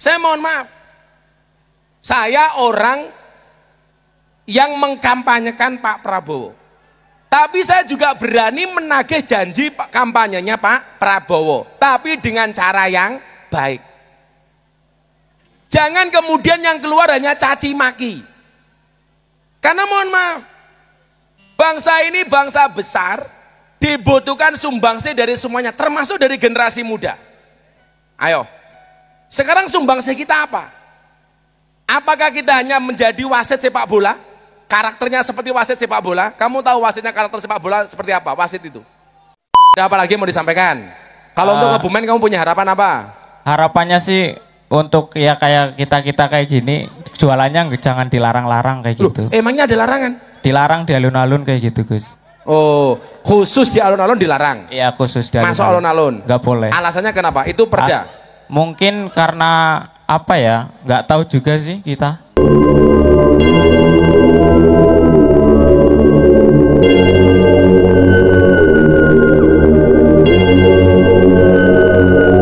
Saya mohon maaf, saya orang yang mengkampanyekan Pak Prabowo, tapi saya juga berani menagih janji kampanyenya Pak Prabowo, tapi dengan cara yang baik. Jangan kemudian yang keluar hanya caci maki. Karena mohon maaf, bangsa ini bangsa besar, dibutuhkan sumbangsi dari semuanya, termasuk dari generasi muda. Ayo, sekarang sumbangsi kita apa? Apakah kita hanya menjadi wasit sepak bola? Karakternya seperti wasit sepak bola. Kamu tahu wasitnya karakter sepak bola seperti apa? Wasit itu. Ada apa lagi mau disampaikan? Kalau untuk Kebumen kamu punya harapan apa? Harapannya sih untuk ya kayak kita kayak gini, jualannya jangan dilarang-larang kayak gitu. Emangnya ada larangan? Dilarang di alun-alun kayak gitu, Gus. Oh, khusus di alun-alun dilarang? Iya, khusus di alun-alun. Masuk alun-alun? Gak boleh. Alasannya kenapa? Itu perda? Mungkin karena apa ya? Gak tahu juga sih kita.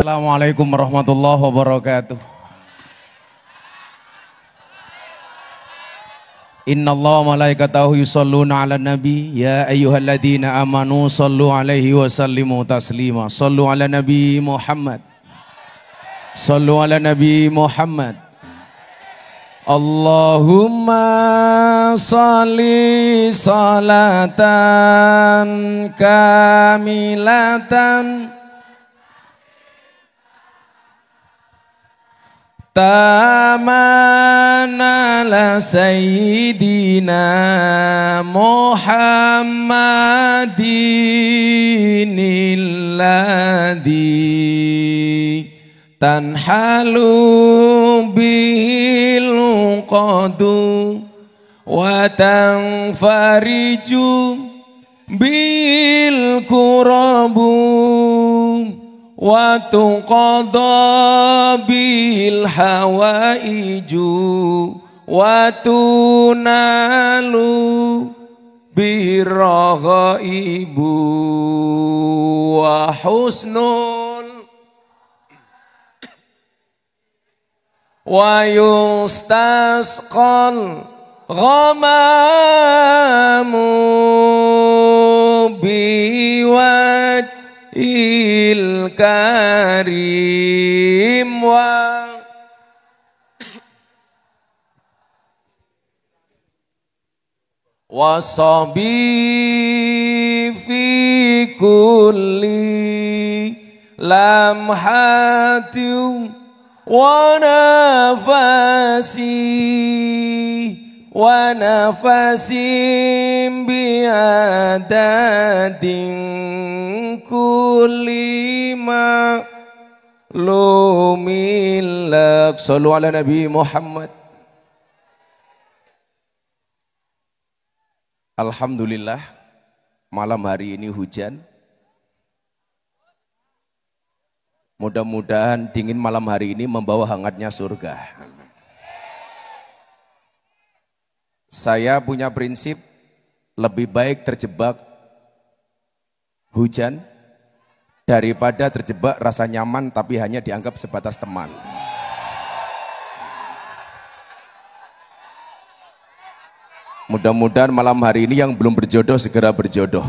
Assalamualaikum warahmatullahi wabarakatuh. Innallaha malaikatahu yusholluna 'alan nabi ya ayyuhalladzina amanu shallu 'alaihi wa sallimu taslima. Shallu 'ala nabi Muhammad. Shallu 'ala nabi Muhammad. Allahumma shalli salatan kamilatan tamana la sayyidina Muhammadin alladhi tanhalu bil qadu wa tanfariju bil kurabu wa tuqadha bil hawaiju wa tunalu birghaibu wa husnul wa yustasqal ghamamu biwaj il karim wa sahbi fi kulli lamhatin wa nafasim biadadin kulima lumilak. Sallu ala nabi Muhammad. Alhamdulillah, malam hari ini hujan. Mudah-mudahan dingin malam hari ini membawa hangatnya surga. Saya punya prinsip, lebih baik terjebak hujan daripada terjebak rasa nyaman tapi hanya dianggap sebatas teman. Mudah-mudahan malam hari ini yang belum berjodoh segera berjodoh.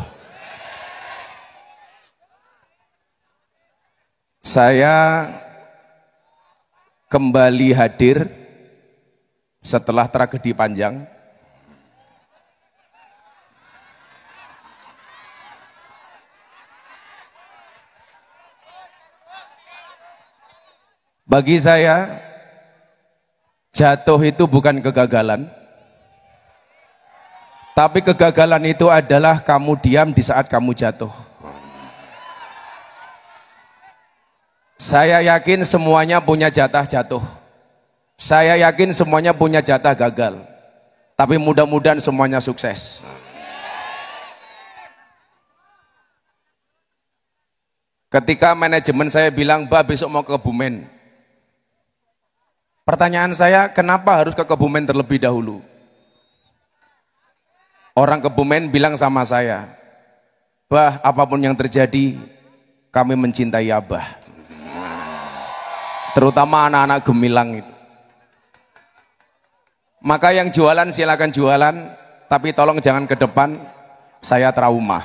Saya kembali hadir setelah tragedi panjang. Bagi saya, jatuh itu bukan kegagalan, tapi kegagalan itu adalah kamu diam di saat kamu jatuh. Saya yakin semuanya punya jatah jatuh. Saya yakin semuanya punya jatah gagal. Tapi mudah-mudahan semuanya sukses. Ketika manajemen saya bilang, "Mbak, besok mau ke Kebumen." Pertanyaan saya, kenapa harus ke Kebumen terlebih dahulu? Orang Kebumen bilang sama saya, "Bah, apapun yang terjadi, kami mencintai Abah." terutama anak-anak gemilang itu. Maka yang jualan silakan jualan, tapi tolong jangan ke depan, saya trauma.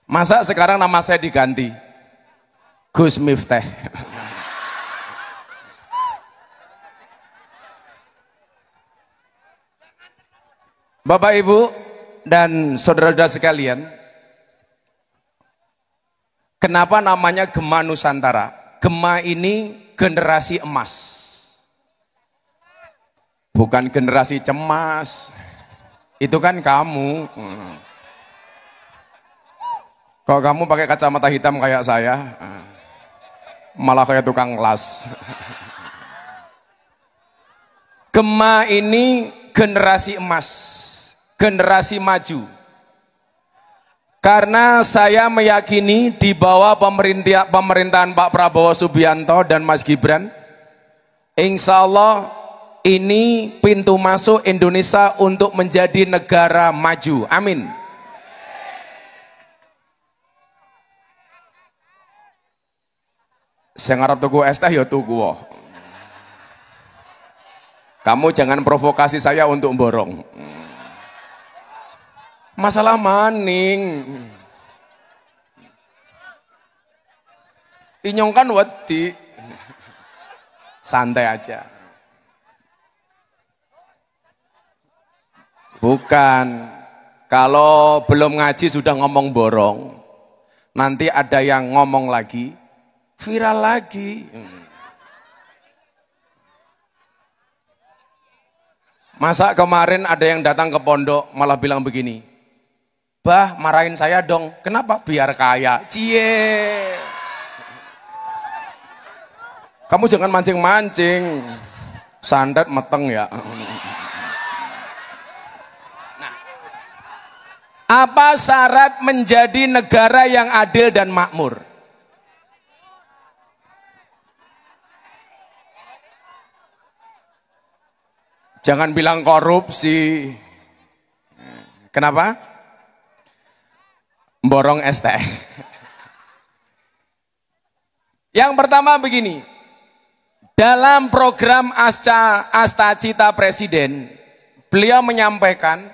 Masa sekarang nama saya diganti Gus Miftah. Bapak Ibu dan saudara-saudara sekalian, kenapa namanya Gema Nusantara? Gema ini generasi emas, bukan generasi cemas. Itu kan kamu. Kalau kamu pakai kacamata hitam kayak saya, malah kayak tukang las. Gema ini generasi emas, generasi maju. Karena saya meyakini di bawah pemerintahan Pak Prabowo Subianto dan Mas Gibran, insya Allah ini pintu masuk Indonesia untuk menjadi negara maju. Amin. Saya ngarep tuku es teh ya tuku. Kamu jangan provokasi saya untuk borong. Masalah maning. Inyong kan wedi. Santai aja. Bukan. Kalau belum ngaji sudah ngomong borong, nanti ada yang ngomong lagi, viral lagi. Masa kemarin ada yang datang ke pondok malah bilang begini, "Bah, marahin saya dong." Kenapa? Biar kaya. Cie. Kamu jangan mancing-mancing. Sandat meteng ya. Nah, apa syarat menjadi negara yang adil dan makmur? Jangan bilang korupsi. Kenapa? Borong es teh. Yang pertama begini, dalam program Asta Cita Presiden, beliau menyampaikan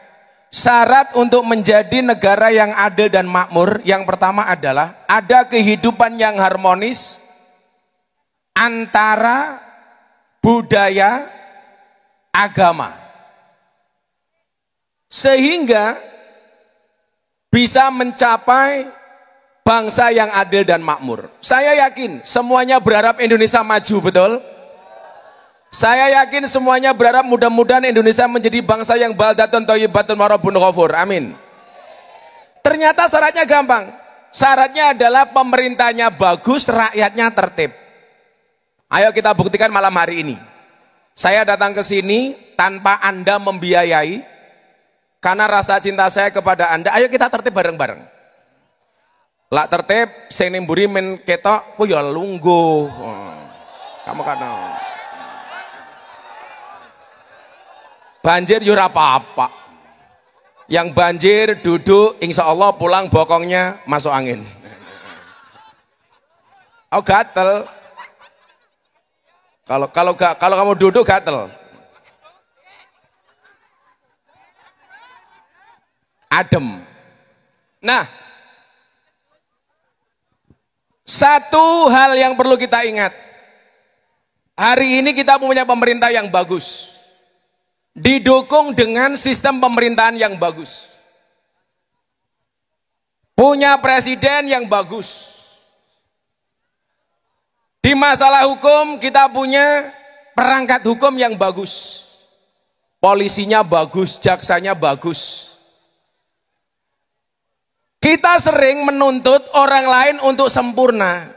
syarat untuk menjadi negara yang adil dan makmur, yang pertama adalah ada kehidupan yang harmonis antara budaya, agama, sehingga bisa mencapai bangsa yang adil dan makmur. Saya yakin semuanya berharap Indonesia maju, betul? Saya yakin semuanya berharap mudah-mudahan Indonesia menjadi bangsa yang baldatun thayyibatun wa rabbun ghafur. Amin. Ternyata syaratnya gampang. Syaratnya adalah pemerintahnya bagus, rakyatnya tertib. Ayo kita buktikan malam hari ini. Saya datang ke sini tanpa Anda membiayai, karena rasa cinta saya kepada Anda. Ayo kita tertib bareng-bareng. Lak tertib, sing nimburi men ketok, ku ya lungguh. Kamu kan banjir yura apa-apa. Yang banjir duduk, insya Allah pulang bokongnya masuk angin. Oh gatel. Kalau kamu duduk gatel. Adem. Nah, satu hal yang perlu kita ingat. Hari ini kita punya pemerintah yang bagus. Didukung dengan sistem pemerintahan yang bagus. Punya presiden yang bagus. Di masalah hukum kita punya perangkat hukum yang bagus. Polisinya bagus, jaksanya bagus. Kita sering menuntut orang lain untuk sempurna.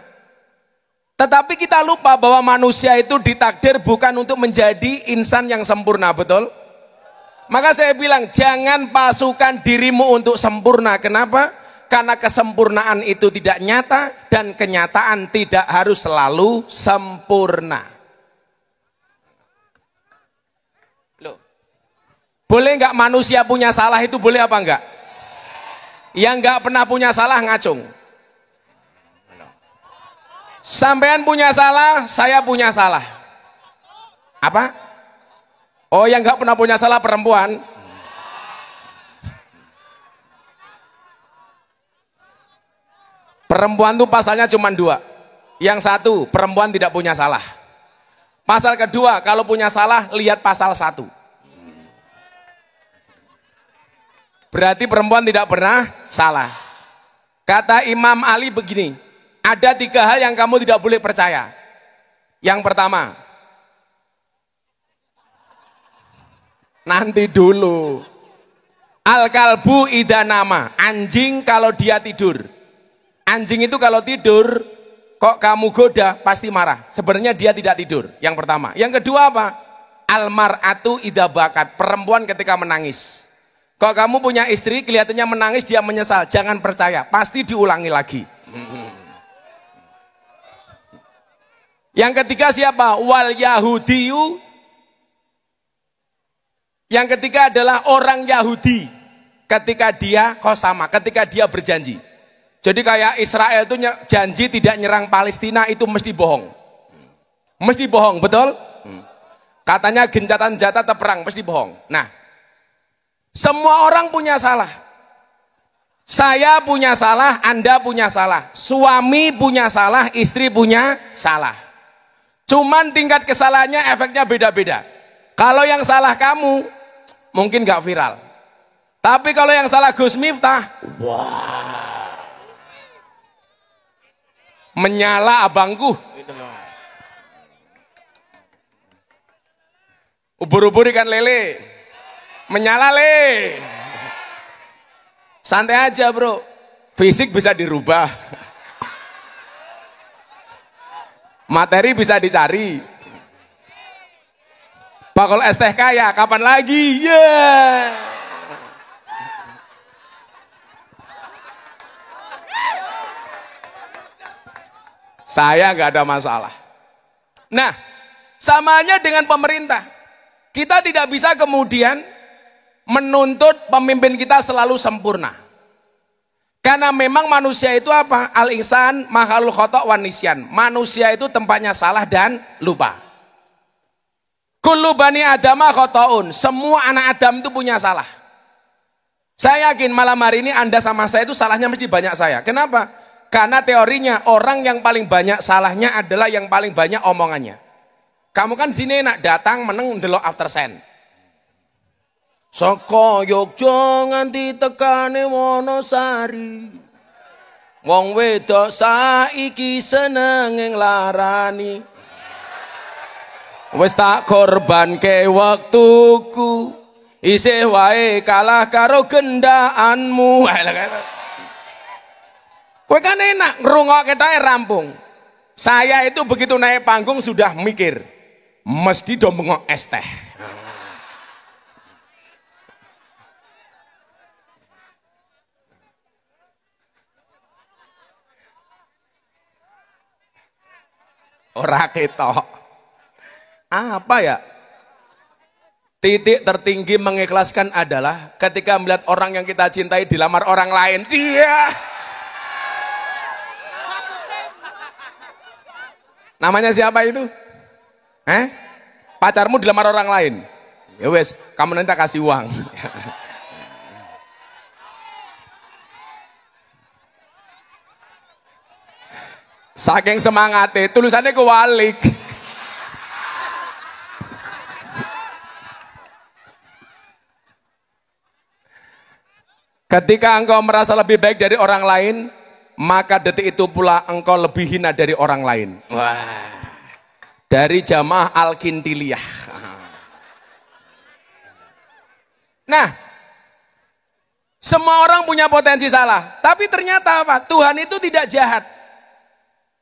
Tetapi kita lupa bahwa manusia itu ditakdir bukan untuk menjadi insan yang sempurna, betul? Maka saya bilang jangan palsukan dirimu untuk sempurna. Kenapa? Karena kesempurnaan itu tidak nyata dan kenyataan tidak harus selalu sempurna. Loh, Boleh nggak manusia punya salah itu boleh apa enggak? Yang nggak pernah punya salah ngacung. Sampean punya salah, saya punya salah. Apa? Oh, yang nggak pernah punya salah perempuan. Perempuan tuh pasalnya cuma dua. Yang satu, perempuan tidak punya salah. Pasal kedua, kalau punya salah, lihat pasal 1. Berarti perempuan tidak pernah salah. Kata Imam Ali begini, ada 3 hal yang kamu tidak boleh percaya. Yang pertama, nanti dulu. Al-kalbu idanama, anjing kalau dia tidur. Anjing itu kalau tidur, kok kamu goda, pasti marah. Sebenarnya dia tidak tidur, yang pertama. Yang kedua apa? Almar'atu idabakat, perempuan ketika menangis. Kok kamu punya istri, kelihatannya menangis, dia menyesal, jangan percaya, pasti diulangi lagi. Yang ketiga siapa? Wal Yahudiyu. Yang ketiga adalah orang Yahudi. Ketika dia qasama, ketika dia berjanji. Jadi kayak Israel itu janji tidak nyerang Palestina, itu mesti bohong. Mesti bohong, betul? Katanya gencatan senjata perang, mesti bohong. Nah, semua orang punya salah. Saya punya salah, Anda punya salah. Suami punya salah, istri punya salah. Cuman tingkat kesalahannya efeknya beda-beda. Kalau yang salah kamu, mungkin gak viral. Tapi kalau yang salah Gus Miftah, wah. Menyala abangku. Ubur-ubur ikan lele. Menyala le. Santai aja bro. Fisik bisa dirubah. Materi bisa dicari. Bakal es teh kaya, kapan lagi? Yeah. Saya nggak ada masalah. Nah, samanya dengan pemerintah. Kita tidak bisa kemudian menuntut pemimpin kita selalu sempurna. Karena memang manusia itu apa? Al-insan makhluk khata' wan nisyan. Manusia itu tempatnya salah dan lupa. Kullu bani adama khata'un. Semua anak Adam itu punya salah. Saya yakin malam hari ini Anda sama saya itu salahnya mesti banyak saya. Kenapa? Karena teorinya orang yang paling banyak salahnya adalah yang paling banyak omongannya. Kamu kan sini enak datang meneng ndelok after sen. Saka Yogya nganti tekane Wonosari. Wong wedok saiki seneng nglarani. Wis tak korbanke waktuku. Isih wae kalah karo gendaanmu. Kowe kan enak ngrungokke tok rampung. Saya itu begitu naik panggung sudah mikir, mesti do bengok es teh. Ora ketok. Apa ya? Titik tertinggi mengikhlaskan adalah ketika melihat orang yang kita cintai dilamar orang lain. Iya. Namanya siapa itu? Pacarmu dilamar orang lain. Ya wes, kamu nanti kasih uang. Saking semangatnya, tulisannya kewalik. Ketika engkau merasa lebih baik dari orang lain, maka detik itu pula engkau lebih hina dari orang lain. Wah. Dari jamaah Al-Kintiliyah. Nah, semua orang punya potensi salah, tapi ternyata apa? Tuhan itu tidak jahat.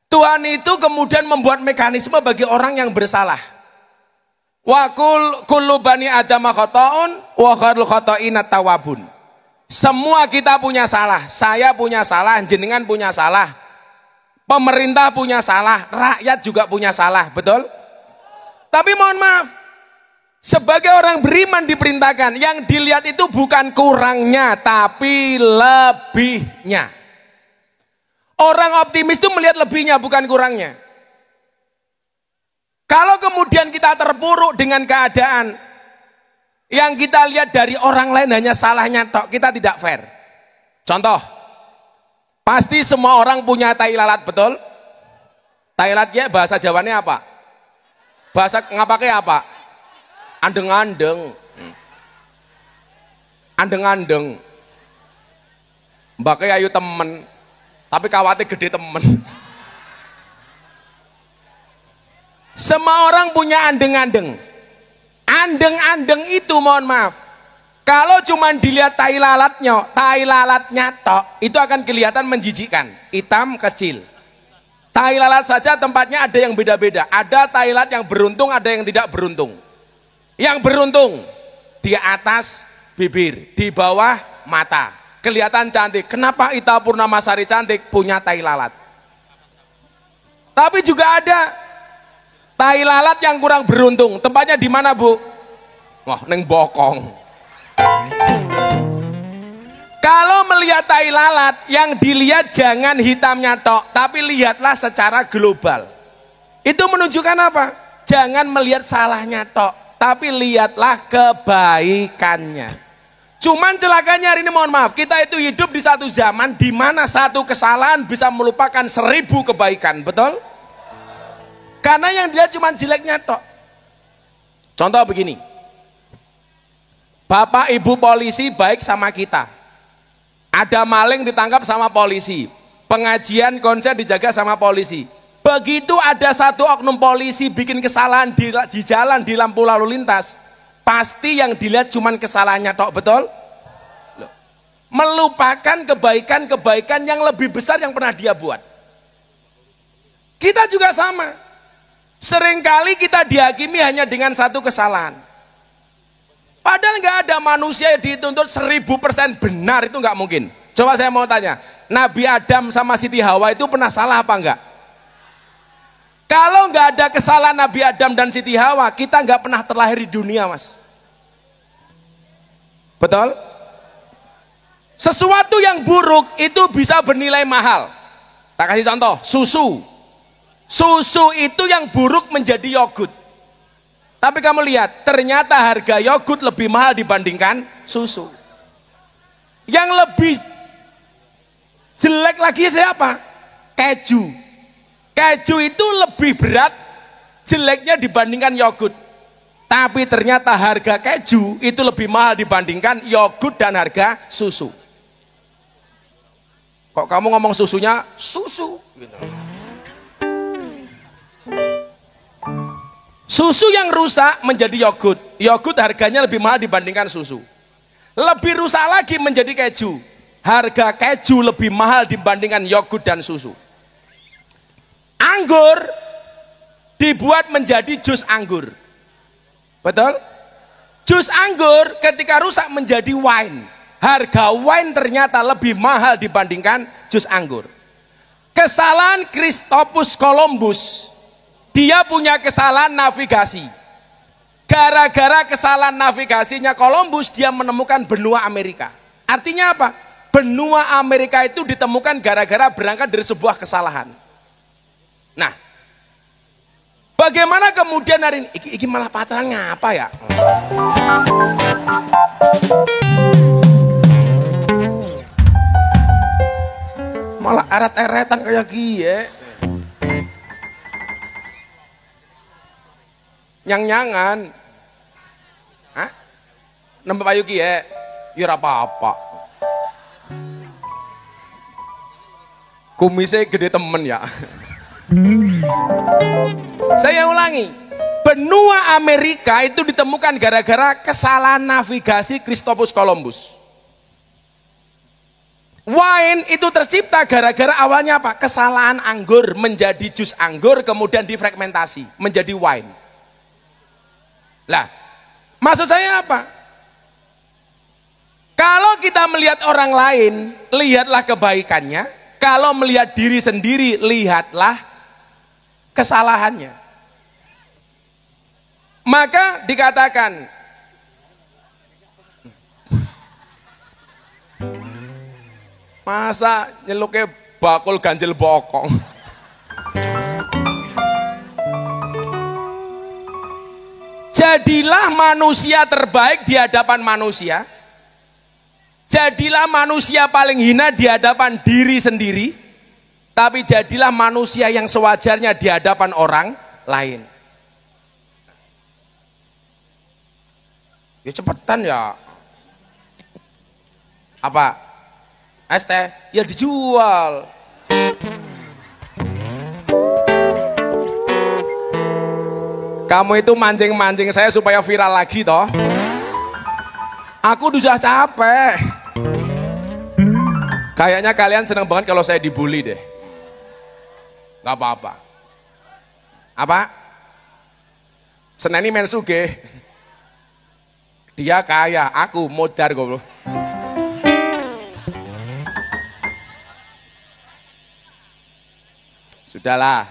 Tuhan itu kemudian membuat mekanisme bagi orang yang bersalah. Wa kullu bani adama khata'un wa khairul khata'ina tawabun. Semua kita punya salah, saya punya salah, jenengan punya salah, pemerintah punya salah, rakyat juga punya salah, betul? Tapi mohon maaf, Sebagai orang beriman diperintahkan, yang dilihat itu bukan kurangnya, tapi lebihnya. Orang optimis itu melihat lebihnya, bukan kurangnya. Kalau kemudian kita terpuruk dengan keadaan yang kita lihat dari orang lain hanya salahnya tok, kita tidak fair. Contoh, pasti semua orang punya tai lalat, betul? Tai lalat ya bahasa Jawanya apa? Bahasa ngapake apa? Andeng-andeng. Andeng-andeng. Mbake ayu temen, tapi kawate gede temen. Semua orang punya andeng-andeng. Andeng-andeng itu mohon maaf, kalau cuma dilihat tai lalatnya tok, itu akan kelihatan menjijikkan, hitam kecil. Tai lalat saja tempatnya ada yang beda-beda. Ada tai lalat yang beruntung, ada yang tidak beruntung. Yang beruntung di atas bibir, di bawah mata, kelihatan cantik. Kenapa Ita Purnamasari cantik? Punya tai lalat. Tapi juga ada tai lalat yang kurang beruntung. Tempatnya di mana, Bu? Wah, neng bokong. Kalau melihat tai lalat, yang dilihat jangan hitamnya tok, tapi lihatlah secara global. Itu menunjukkan apa? Jangan melihat salahnya tok, tapi lihatlah kebaikannya. Cuman celakanya hari ini mohon maaf, kita itu hidup di satu zaman di mana satu kesalahan bisa melupakan 1000 kebaikan, betul? Karena yang dilihat cuma jeleknya tok. Contoh begini, Bapak Ibu polisi baik sama kita, ada maling ditangkap sama polisi, pengajian konser dijaga sama polisi. Begitu ada satu oknum polisi bikin kesalahan di jalan, di lampu lalu lintas, pasti yang dilihat cuma kesalahannya tok, betul? Melupakan kebaikan-kebaikan yang lebih besar yang pernah dia buat. Kita juga sama. Seringkali kita dihakimi hanya dengan satu kesalahan. Padahal nggak ada manusia yang dituntut 1000% benar, itu nggak mungkin. Coba saya mau tanya, Nabi Adam sama Siti Hawa itu pernah salah apa enggak? Kalau nggak ada kesalahan Nabi Adam dan Siti Hawa, kita nggak pernah terlahir di dunia, Mas. Betul? Sesuatu yang buruk itu bisa bernilai mahal. Tak kasih contoh, susu. Susu itu yang buruk menjadi yogurt. Tapi kamu lihat, ternyata harga yogurt lebih mahal dibandingkan susu. Yang lebih jelek lagi siapa? Keju. Keju itu lebih berat jeleknya dibandingkan yogurt. Tapi ternyata harga keju itu lebih mahal dibandingkan yogurt dan harga susu. Kok kamu ngomong susunya susu? Gitu. Susu yang rusak menjadi yogurt. Yogurt harganya lebih mahal dibandingkan susu. Lebih rusak lagi menjadi keju. Harga keju lebih mahal dibandingkan yogurt dan susu. Anggur dibuat menjadi jus anggur. Betul? Jus anggur ketika rusak menjadi wine. Harga wine ternyata lebih mahal dibandingkan jus anggur. Kesalahan Christopus Columbus, dia punya kesalahan navigasi. Gara-gara kesalahan navigasinya Columbus, dia menemukan benua Amerika. Artinya apa? Benua Amerika itu ditemukan gara-gara berangkat dari sebuah kesalahan. Nah, bagaimana kemudian hari ini? Iki malah pacaran ngapa ya? Malah eret-eretan kayak gie. Nyang-nyangan. Hah? Nembak ayu gie. Ya apa-apa. Kumisnya gede temen ya. Saya ulangi, benua Amerika itu ditemukan gara-gara kesalahan navigasi Christopus Columbus. Wine itu tercipta gara-gara awalnya apa? Kesalahan anggur menjadi jus anggur, kemudian difragmentasi menjadi wine. Lah, maksud saya apa? Kalau kita melihat orang lain, lihatlah kebaikannya. Kalau melihat diri sendiri, lihatlah kesalahannya. Maka dikatakan masa nyeluknya bakul ganjil bokong. Jadilah manusia terbaik di hadapan manusia. Jadilah manusia paling hina di hadapan diri sendiri. Tapi jadilah manusia yang sewajarnya di hadapan orang lain. Ya cepetan ya. Apa? Es teh? Ya dijual. Kamu itu mancing-mancing saya supaya viral lagi toh. Aku udah capek. Kayaknya kalian seneng banget kalau saya dibully deh. Gak apa-apa. Apa? Seneni mensuge. Dia kaya, aku modar goblok. Sudahlah.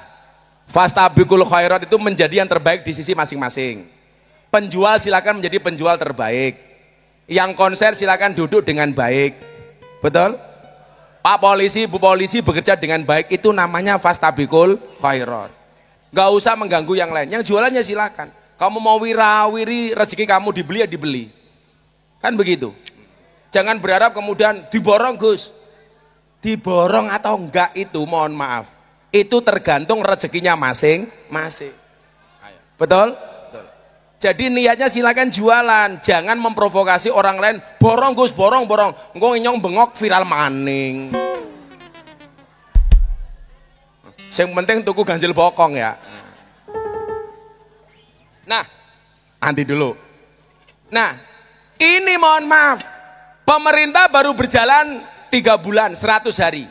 Fastabiqul khairat itu menjadi yang terbaik di sisi masing-masing. Penjual silakan menjadi penjual terbaik. Yang konser silakan duduk dengan baik. Betul? Pak polisi, Bu polisi bekerja dengan baik, itu namanya fastabiqul khairat. Gak usah mengganggu yang lain. Yang jualannya silakan. Kamu mau wirawiri rezeki kamu dibeli ya dibeli. Kan begitu. Jangan berharap kemudian diborong Gus. Diborong atau enggak itu mohon maaf. Itu tergantung rezekinya masing-masing. Betul? Betul. Jadi niatnya silakan jualan, jangan memprovokasi orang lain. Borong Gus, borong. Engko nyong bengok viral maning. Yang penting tuku ganjil bokong ya. Nah, nanti dulu. Nah, ini mohon maaf, pemerintah baru berjalan 3 bulan, 100 hari.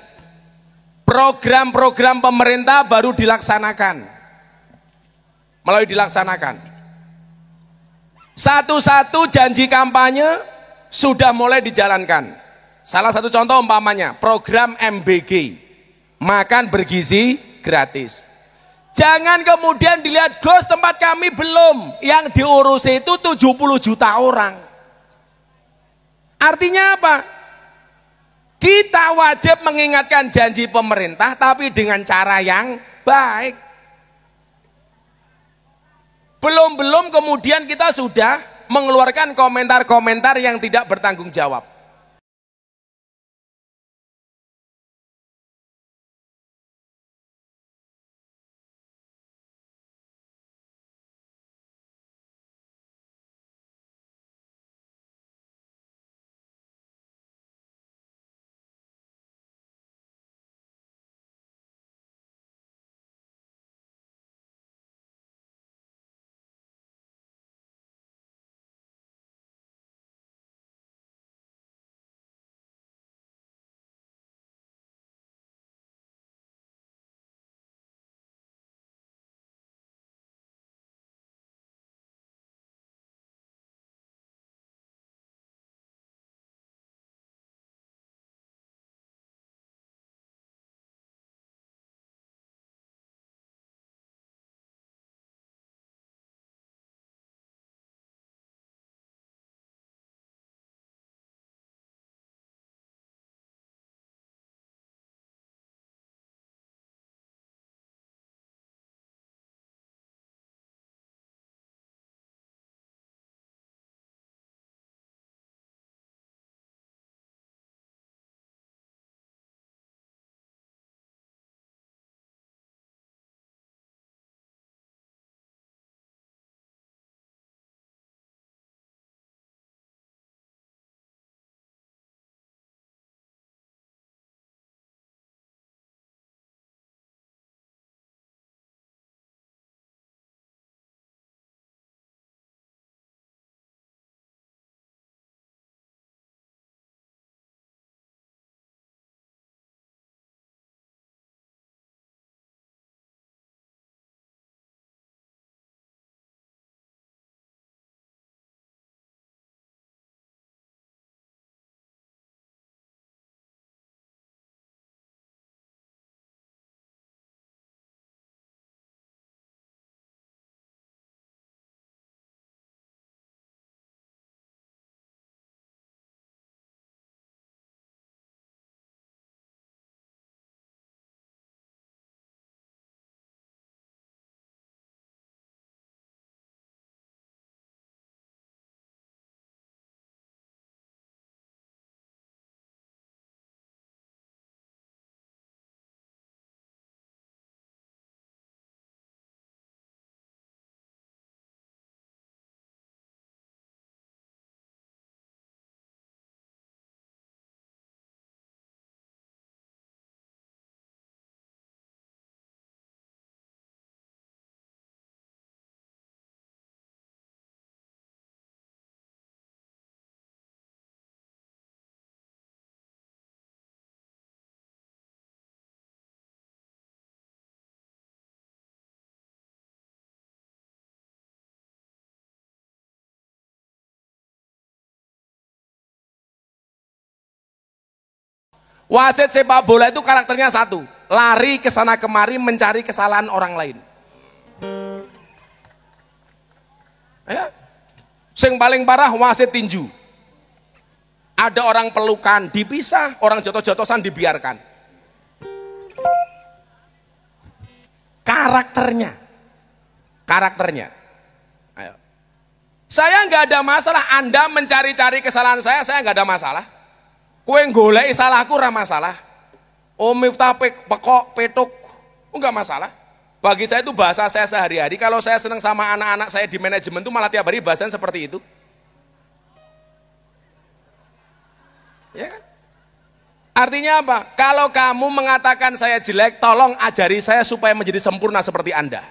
Program-program pemerintah baru dilaksanakan. Melalui dilaksanakan. Satu-satu janji kampanye sudah mulai dijalankan. Salah satu contoh umpamanya, program MBG. Makan bergizi gratis. Jangan kemudian dilihat, Gus tempat kami belum. Yang diurus itu 70 juta orang. Artinya apa? Kita wajib mengingatkan janji pemerintah tapi dengan cara yang baik. Belum kemudian kita sudah mengeluarkan komentar-komentar yang tidak bertanggung jawab. Wasit sepak bola itu karakternya satu, lari ke sana kemari mencari kesalahan orang lain. Ya. Sing paling parah wasit tinju. Ada orang pelukan dipisah, orang jotos-jotosan dibiarkan. Karakternya. Ayo. Saya nggak ada masalah, Anda mencari-cari kesalahan saya nggak ada masalah. Kue golek salahku ora masalah. Miftah pekok petuk enggak masalah. Bagi saya itu bahasa saya sehari-hari. Kalau saya senang sama anak-anak saya di manajemen itu malah tiap hari bahasan seperti itu. Ya kan? Artinya apa? Kalau kamu mengatakan saya jelek, tolong ajari saya supaya menjadi sempurna seperti Anda.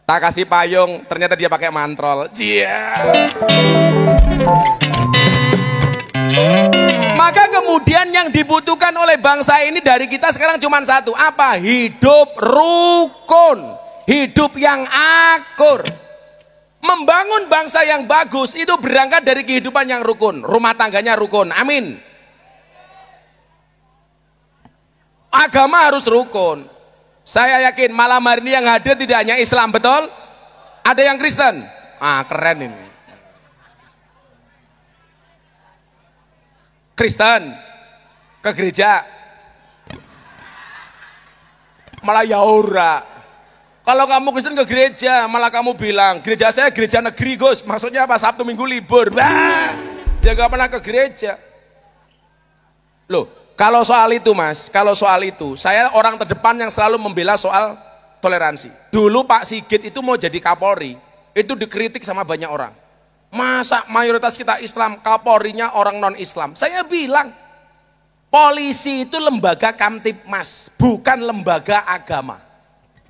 Tak kasih payung, ternyata dia pakai mantrol. Maka kemudian yang dibutuhkan oleh bangsa ini dari kita sekarang cuma satu. Apa? Hidup rukun. Hidup yang akur. Membangun bangsa yang bagus itu berangkat dari kehidupan yang rukun. Rumah tangganya rukun. Amin. Agama harus rukun. Saya yakin malam hari ini yang hadir tidak hanya Islam, betul? Ada yang Kristen. Keren ini. Kristen ke gereja. Malah ya ora. Kalau kamu Kristen ke gereja, malah kamu bilang, gereja saya gereja negeri, Gus. Maksudnya apa? Sabtu Minggu libur. Dia gak pernah ke gereja. Loh, kalau soal itu Mas, saya orang terdepan yang selalu membela soal toleransi. Dulu Pak Sigit itu mau jadi Kapolri, itu dikritik sama banyak orang. Masa mayoritas kita Islam, Kapolrinya orang non-Islam? Saya bilang, polisi itu lembaga kamtipmas, bukan lembaga agama.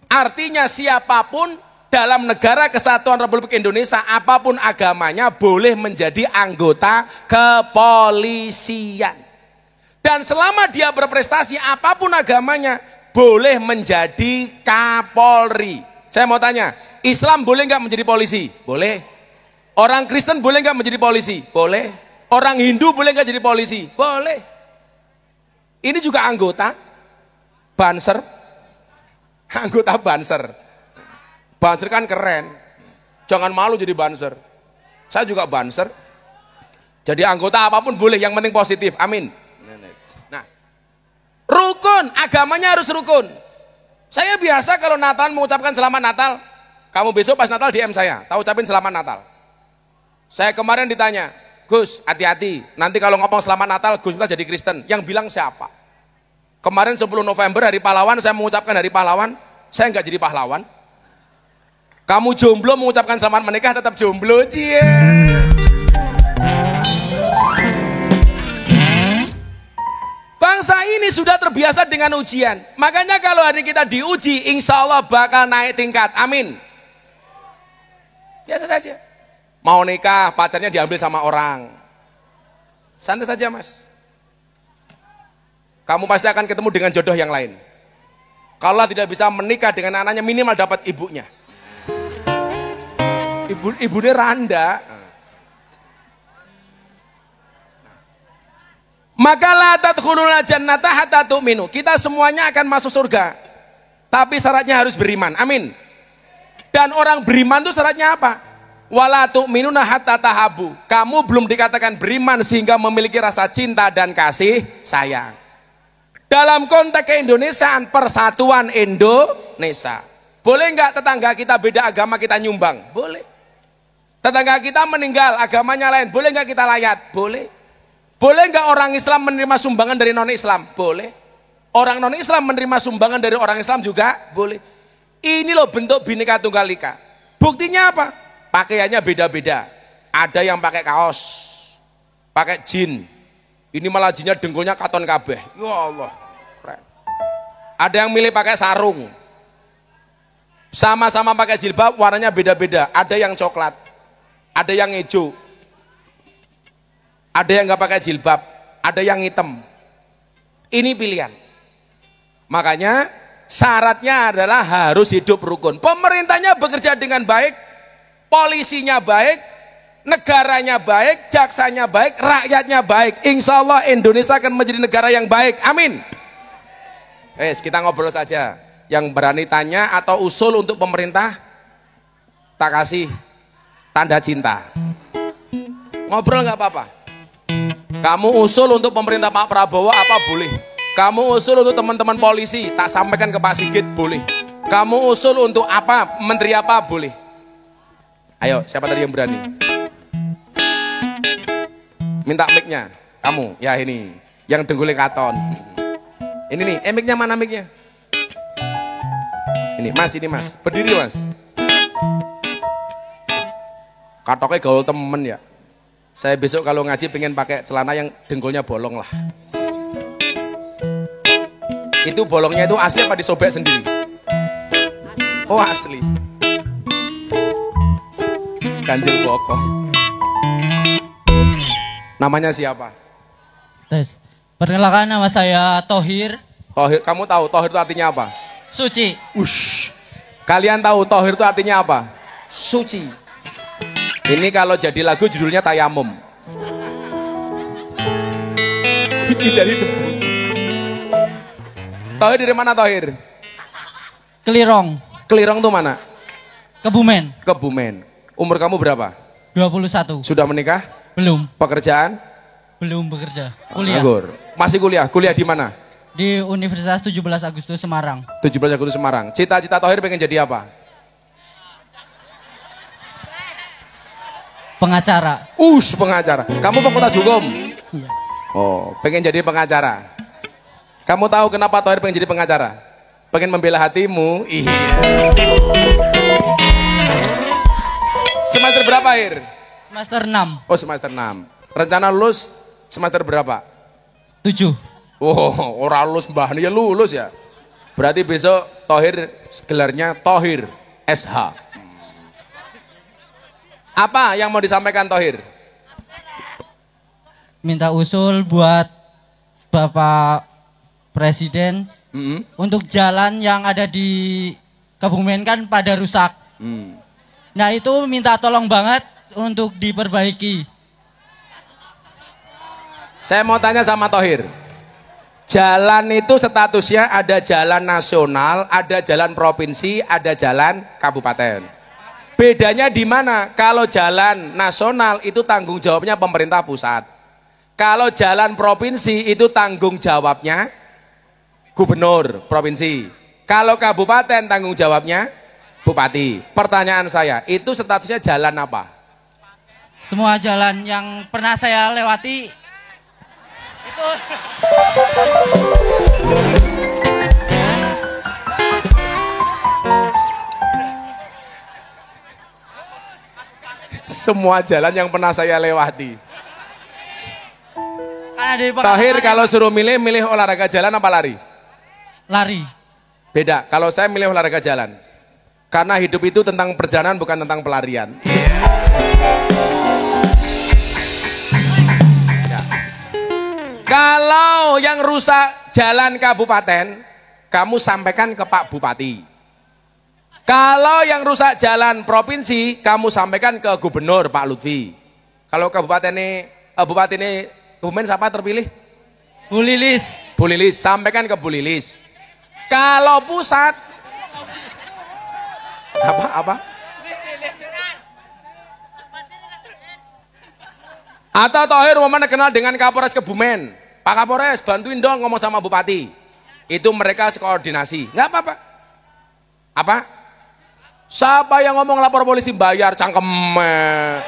Artinya siapapun dalam negara kesatuan Republik Indonesia, apapun agamanya boleh menjadi anggota kepolisian. Dan selama dia berprestasi apapun agamanya, boleh menjadi Kapolri. Saya mau tanya, Islam boleh nggak menjadi polisi? Boleh. Orang Kristen boleh nggak menjadi polisi? Boleh. Orang Hindu boleh nggak jadi polisi? Boleh. Ini juga anggota Banser. Anggota Banser. Banser kan keren. Jangan malu jadi Banser. Saya juga Banser. Jadi anggota apapun boleh, yang penting positif. Amin. Rukun, agamanya harus rukun. Saya biasa kalau Natal mengucapkan selamat Natal, kamu besok pas Natal DM saya, tak ucapin selamat Natal. Saya kemarin ditanya, Gus hati-hati, nanti kalau ngomong selamat Natal, Gus minta jadi Kristen. Yang bilang siapa? Kemarin 10 November hari pahlawan, saya mengucapkan hari pahlawan, saya nggak jadi pahlawan. Kamu jomblo mengucapkan selamat menikah, tetap jomblo. Bangsa ini sudah terbiasa dengan ujian. Makanya kalau hari kita diuji, insya Allah bakal naik tingkat. Amin. Biasa saja. Mau nikah, pacarnya diambil sama orang. Santai saja Mas. Kamu pasti akan ketemu dengan jodoh yang lain. Kalau tidak bisa menikah dengan anaknya, minimal dapat ibunya. Ibunya randa. Maka la tadkhulul jannata hatta tu'minu. Kita semuanya akan masuk surga. Tapi syaratnya harus beriman. Amin. Dan orang beriman itu syaratnya apa? Wala tu'minuna hatta tahabu. Kamu belum dikatakan beriman sehingga memiliki rasa cinta dan kasih sayang. Dalam konteks keindonesiaan, persatuan Indonesia. Boleh nggak tetangga kita beda agama kita nyumbang? Boleh. Tetangga kita meninggal, agamanya lain. Boleh nggak kita layat? Boleh. Boleh nggak orang Islam menerima sumbangan dari non-Islam? Boleh. Orang non-Islam menerima sumbangan dari orang Islam juga? Boleh. Ini loh bentuk Bhinneka Tunggal Ika. Buktinya apa? Pakaiannya beda-beda. Ada yang pakai kaos, pakai jin. Ini malah jinnya dengkulnya katon kabeh. Ya Allah. Keren. Ada yang milih pakai sarung. Sama-sama pakai jilbab, warnanya beda-beda. Ada yang coklat, ada yang hijau. Ada yang nggak pakai jilbab, ada yang hitam. Ini pilihan. Makanya Syaratnya adalah harus hidup rukun. Pemerintahnya bekerja dengan baik, polisinya baik, negaranya baik, jaksanya baik, rakyatnya baik. Insya Allah Indonesia akan menjadi negara yang baik. Amin. Kita ngobrol saja. Yang berani tanya atau usul untuk pemerintah, tak kasih tanda cinta. Ngobrol nggak apa-apa. Kamu usul untuk pemerintah Pak Prabowo apa boleh. Kamu usul untuk teman-teman polisi, tak sampaikan ke Pak Sigit, boleh. Kamu usul untuk apa, menteri apa, boleh. Ayo, siapa tadi yang berani? Minta mic-nya, kamu, ya ini, yang denggulnya katon. Ini nih, mic-nya mana mic-nya? Ini mas, berdiri mas. Katoknya gaul temen ya. Saya besok kalau ngaji pengen pakai celana yang dengkulnya bolong lah. Itu bolongnya itu asli apa disobek sendiri? Oh asli. Ganjil bokong. Namanya siapa? Tes. Perkenalkan, nama saya Tohir. Tohir, kamu tahu Tohir itu artinya apa? Suci. Ush. Kalian tahu Tohir itu artinya apa? Suci. Ini kalau jadi lagu judulnya Tayamum. Suci dari debu. Tohir dari mana Tohir? Kelirong. Kelirong tuh mana? Kebumen. Kebumen. Umur kamu berapa? 21. Sudah menikah? Belum. Pekerjaan? Belum bekerja. Kuliah. Anggur. Masih kuliah? Kuliah di mana? Di Universitas 17 Agustus Semarang. 17 Agustus Semarang. Cita-cita Tohir pengen jadi apa? Pengacara. Pengacara. Kamu fakultas hukum? Iya. Oh, pengen jadi pengacara. Kamu tahu kenapa Tohir pengen jadi pengacara? Pengen membela hatimu? Iya. Semester berapa, Ir? Semester 6. Oh, semester 6. Rencana lulus semester berapa? 7. Oh, orang lulus mbah ya lulus ya. Berarti besok Tohir gelarnya Tohir SH. Apa yang mau disampaikan Tohir? Minta usul buat Bapak Presiden untuk jalan yang ada di Kebumen kan pada rusak. Nah itu minta tolong banget untuk diperbaiki. Saya mau tanya sama Tohir. Jalan itu statusnya ada jalan nasional, ada jalan provinsi, ada jalan kabupaten. Bedanya di mana? Kalau jalan nasional itu tanggung jawabnya pemerintah pusat. Kalau jalan provinsi itu tanggung jawabnya gubernur provinsi. Kalau kabupaten tanggung jawabnya bupati. Pertanyaan saya, itu statusnya jalan apa? Semua jalan yang pernah saya lewati itu semua jalan yang pernah saya lewati. Tohir kalau suruh milih olahraga jalan apa lari? Lari. Beda, kalau saya milih olahraga jalan. Karena hidup itu tentang perjalanan bukan tentang pelarian. Ya. Kalau yang rusak jalan kabupaten, kamu sampaikan ke Pak Bupati. Kalau yang rusak jalan provinsi, kamu sampaikan ke Gubernur Pak Lutfi. Kalau kabupaten ini, Bupati ini, Kebumen siapa terpilih? Bu Lilis. Bu Lilis, sampaikan ke Bu Lilis. Kalau pusat apa? Atau Tohir mana kenal dengan Kapolres Kebumen. Pak Kapolres bantuin dong ngomong sama Bupati. Itu mereka koordinasi. Nggak apa-apa. Apa? Siapa yang ngomong lapor polisi bayar cangkeme.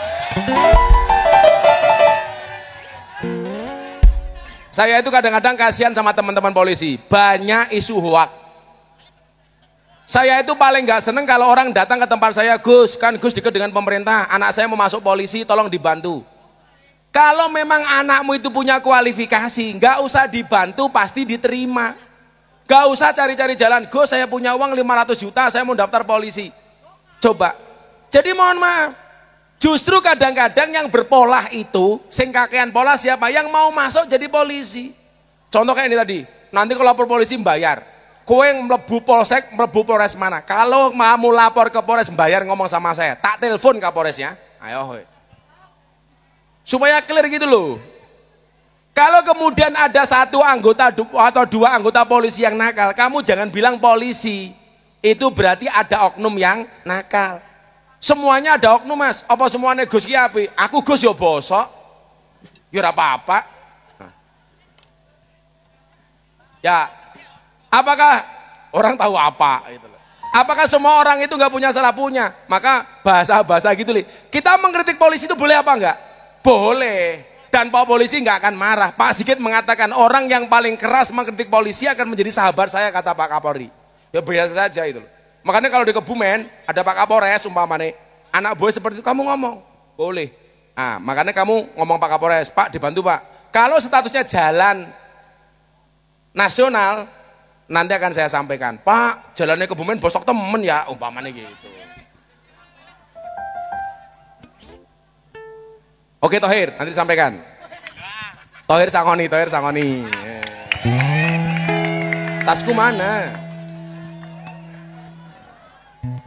Saya itu kadang-kadang kasihan sama teman-teman polisi. Banyak isu hoak. Saya itu paling nggak seneng kalau orang datang ke tempat saya, Gus, kan Gus dekat dengan pemerintah, anak saya mau masuk polisi, tolong dibantu. Kalau memang anakmu itu punya kualifikasi, nggak usah dibantu, pasti diterima. Nggak usah cari-cari jalan, Gus saya punya uang 500 juta, saya mau daftar polisi. Coba. Jadi mohon maaf, justru kadang-kadang yang berpolah itu, sing kakean pola siapa? Yang mau masuk jadi polisi. Contoh kayak ini tadi, nanti kalau lapor polisi bayar. Kowe mlebu polsek, mlebu Polres mana? Kalau mau lapor ke Polres, bayar ngomong sama saya. Tak telepon ke Polresnya. Ayo. Supaya clear gitu loh. Kalau kemudian ada satu anggota atau dua anggota polisi yang nakal, kamu jangan bilang polisi. Itu berarti ada oknum yang nakal. Semuanya ada oknum, Mas. Apa semuanya Gus ki api? Aku Gus ya bosok. Ya ora apa-apa. Ya, apakah orang tahu apa? Apakah semua orang itu nggak punya salah punya? Maka bahasa-bahasa gitu nih. Kita mengkritik polisi itu boleh apa enggak? Boleh. Dan Pak Polisi nggak akan marah. Pak Sigit mengatakan orang yang paling keras mengkritik polisi akan menjadi sahabat saya, kata Pak Kapolri. Ya biasa saja itu. Makanya kalau di Kebumen ada Pak Kapolres umpamane, anak buah seperti itu kamu ngomong, boleh. Nah, makanya kamu ngomong Pak Kapolres, Pak dibantu Pak. Kalau statusnya jalan nasional, nanti akan saya sampaikan, Pak jalannya Kebumen bosok temen ya, umpamanya gitu. Oke Tohir, nanti disampaikan. Tohir Sangoni. Tasku mana?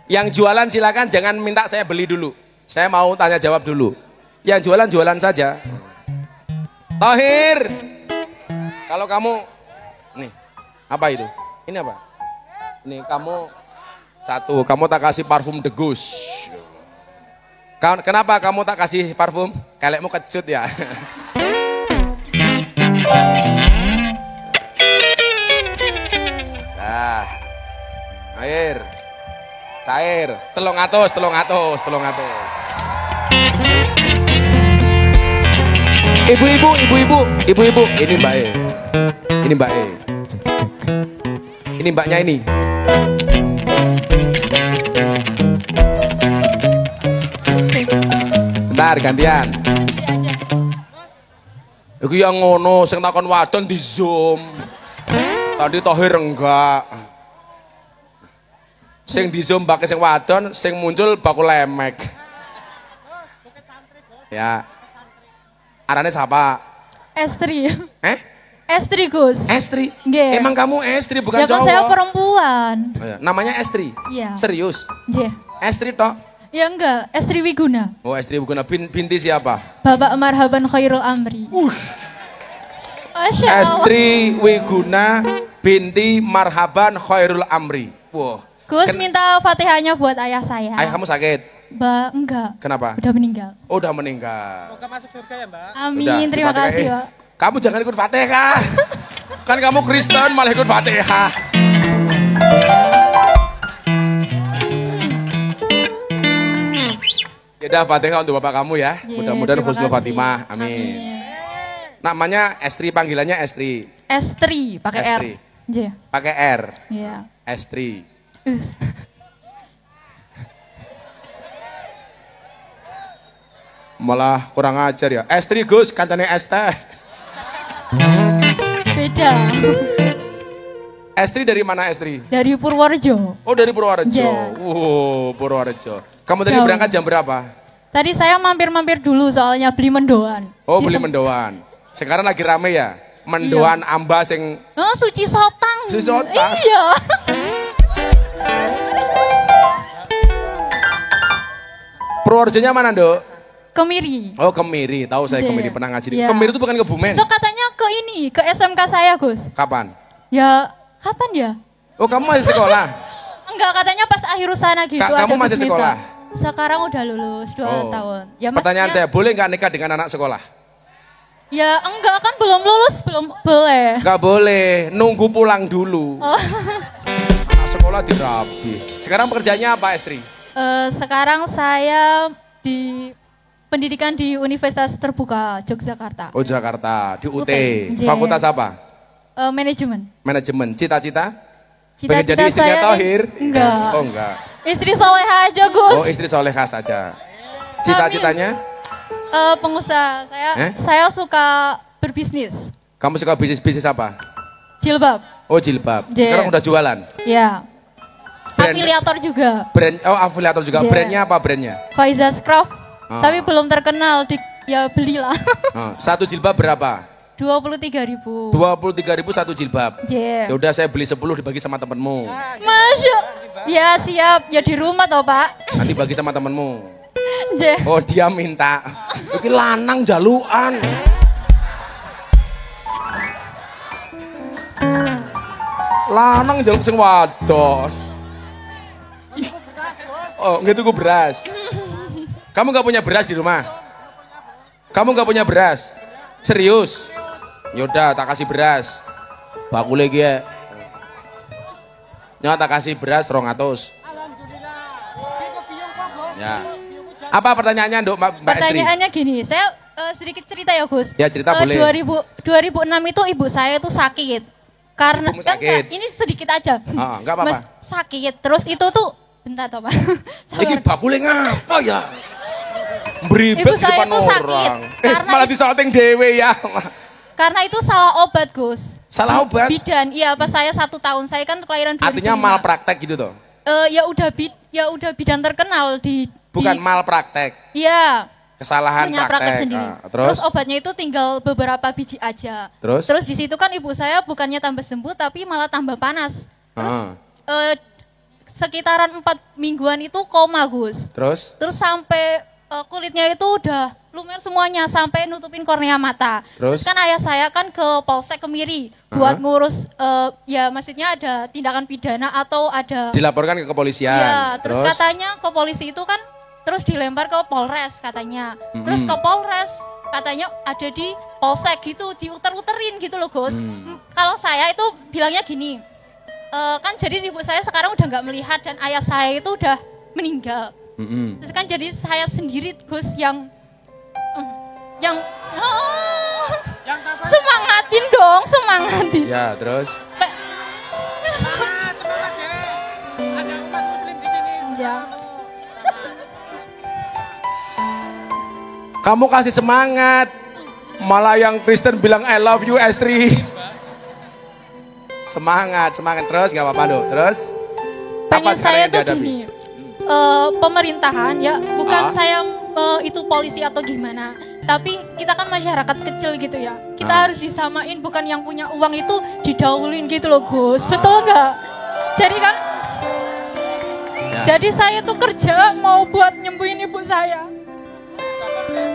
Yang jualan silakan jangan minta saya beli dulu. Saya mau tanya jawab dulu. Yang jualan saja. Tohir, kalau kamu, nih, apa itu? Ini apa? Nih kamu satu, kamu tak kasih parfum The Goose. Kenapa kamu tak kasih parfum? Kelekmu kecut ya. Nah, air, cair, telung atus. Ibu-ibu, ini Mbak E. Ini mbaknya ini. Bentar gantian. Iku yang ngono, sing takon wadon di zoom. Tadi Tohir enggak. Sing di zoom bake sing wadon, sing muncul bakul lemek. Ya. Arane siapa? Estri. Estri Gus. Estri? Yeah. Emang kamu Estri bukan ya, cowok? Ya kan saya perempuan. Oh, ya. Namanya Estri? Iya. Serius? Iya. Estri toh? Ya enggak, Estri Wiguna. Oh Estri Wiguna, binti siapa? Bapak Marhaban Khairul Amri. Masya Allah. Estri Wiguna binti Marhaban Khairul Amri. Wow. Gus minta Fatihahnya buat ayah saya. Ayah kamu sakit? Mbak, enggak. Kenapa? Udah meninggal. Oh, udah meninggal. Semoga masuk surga ya Mbak. Amin, Udah, terima kasih Pak. Kamu jangan ikut Fatihah. Kan kamu Kristen malah ikut Fatihah. Ya Fatihah untuk bapak kamu ya. Mudah-mudahan husnul Fatimah. Amin. Namanya Estri, panggilannya Estri. Estri, pakai R. Estri. Iya. Pakai R. Iya. Estri. Malah kurang ajar ya. Estri Gus, kancane Esteh. Beda. Estri dari mana Estri? Dari Purworejo. Oh dari Purworejo. Yeah. Purworejo. Kamu tadi berangkat jam berapa? Tadi saya mampir-mampir dulu soalnya beli mendoan. Oh beli mendoan. Sekarang lagi rame ya? Mendoan iya. Amba sing... Oh suci sotang. Suci sotang? Iya. Purworejonya mana Dok? Kemiri. Oh Kemiri, tahu saya Kemiri pernah ngaji. Yeah. Kemiri itu bukan Kebumen. So katanya ke ini, ke SMK saya Gus. Kapan? Ya, kapan ya? Oh kamu masih sekolah? Enggak, katanya pas akhir sana gitu. Kamu masih sekolah? Sekarang udah lulus 2 tahun. Ya, pertanyaan saya, boleh nggak nikah dengan anak sekolah? Ya enggak, kan belum lulus, belum boleh. Nggak boleh, nunggu pulang dulu. Oh. Anak sekolah dirapi. Sekarang pekerjaannya apa Estri? Sekarang saya di pendidikan di Universitas Terbuka Yogyakarta. Oh Jakarta, di UT. Yeah. Fakultas apa? Manajemen. Manajemen. Cita-cita? Pengen Cita-cita jadi istrinya saya Tohir? enggak. Oh enggak. Istri soleha aja Gus. Oh istri soleha saja. Cita-citanya? Pengusaha. Saya suka berbisnis. Kamu suka bisnis apa? Jilbab. Oh jilbab. Yeah. Sekarang udah jualan? Ya. Brand, afiliator juga. Afiliator juga. Yeah. Brandnya apa brandnya? Faizas Craft. Tapi belum terkenal, ya belilah. 1 jilbab berapa? 23.000. 23.000 satu jilbab. Yeah. Ya udah saya beli 10 dibagi sama temenmu. Masya. Ya siap, ya di rumah toh Pak. Nanti bagi sama temenmu. Yeah. Oh dia minta. Iki lanang jaluan. Lanang jaluk sing wadon. Oh, nggak tuku beras. Kamu nggak punya beras di rumah? Kamu nggak punya beras? Serius? Yaudah, tak kasih beras. Bakule lagi ya. Nyo tak kasih beras 200. Ya. Apa pertanyaannya, Mbak Estri? Pertanyaannya gini, saya sedikit cerita ya Gus. Ya cerita boleh. 2006 itu ibu saya itu sakit. Karena Ibumu sakit? ini sedikit aja. Oh, enggak apa-apa. Mas sakit, terus itu tuh bentar toh Pak. Iki bakule ngapa ya? Beribet Ibu di saya depan itu sakit, orang. karena Malah disalting dewe ya. Karena itu salah obat Gus. Salah obat? Bidan, iya pas saya 1 tahun, saya kan kelahiran 2005. Artinya malpraktek gitu toh? Ya udah bidan terkenal di Bukan malpraktek, Iya. kesalahan Punya praktek sendiri. Nah, terus obatnya itu tinggal beberapa biji aja. Terus di situ kan ibu saya bukannya tambah sembuh tapi malah tambah panas. Terus sekitaran 4 mingguan itu koma Gus. Terus Sampai kulitnya itu udah lumer semuanya sampai nutupin kornea mata. Terus kan ayah saya kan ke Polsek Kemiri buat ngurus ya maksudnya ada tindakan pidana atau ada dilaporkan ke kepolisian. ya, terus katanya ke polisi itu kan terus dilempar ke Polres katanya. Terus ke Polres katanya ada di Polsek gitu, diuter-uterin gitu loh Gus. Kalau saya itu bilangnya gini, kan jadi ibu saya sekarang udah nggak melihat dan ayah saya itu udah meninggal. Terus kan jadi saya sendiri Gus yang semangatin dong, semangatin. Ya, terus Semangat ya. Ada umat muslim di sini. Ya. kamu kasih semangat, malah yang Kristen bilang I love you Estri. Semangat terus nggak apa-apa Dok. Terus Pengen sekarang saya yang tuh dihadapi? gini, pemerintahan ya bukan saya itu polisi atau gimana, tapi kita kan masyarakat kecil gitu ya, kita harus disamain, bukan yang punya uang itu didahuluin gitu loh Gus, betul nggak? Jadi kan, jadi saya tuh kerja mau buat nyembuhin ibu saya.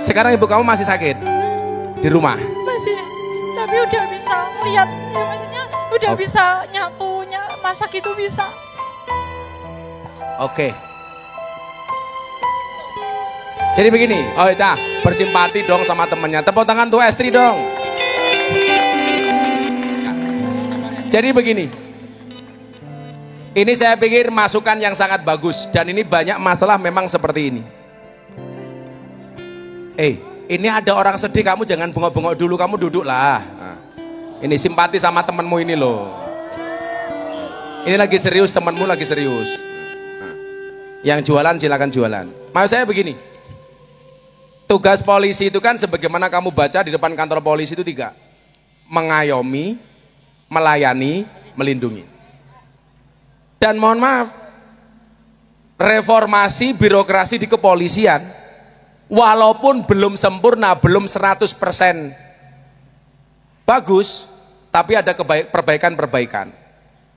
Sekarang ibu kamu masih sakit di rumah? Masih, tapi udah bisa lihat, ya, maksudnya udah bisa nyapunya, masak itu bisa. Oke. Jadi begini, oh Cah, bersimpati dong sama temennya. Tepuk tangan tuh Estri dong. Jadi begini, ini saya pikir masukan yang sangat bagus dan ini banyak masalah memang seperti ini. Ini ada orang sedih, kamu jangan bengok-bengok dulu, kamu duduklah. Nah, ini simpati sama temenmu ini loh. Ini lagi serius, temenmu lagi serius. Nah, yang jualan silakan jualan. Maksud saya begini, tugas polisi itu kan sebagaimana kamu baca di depan kantor polisi itu 3. Mengayomi, melayani, melindungi. Dan mohon maaf, reformasi birokrasi di kepolisian walaupun belum sempurna, belum 100% bagus, tapi ada perbaikan-perbaikan.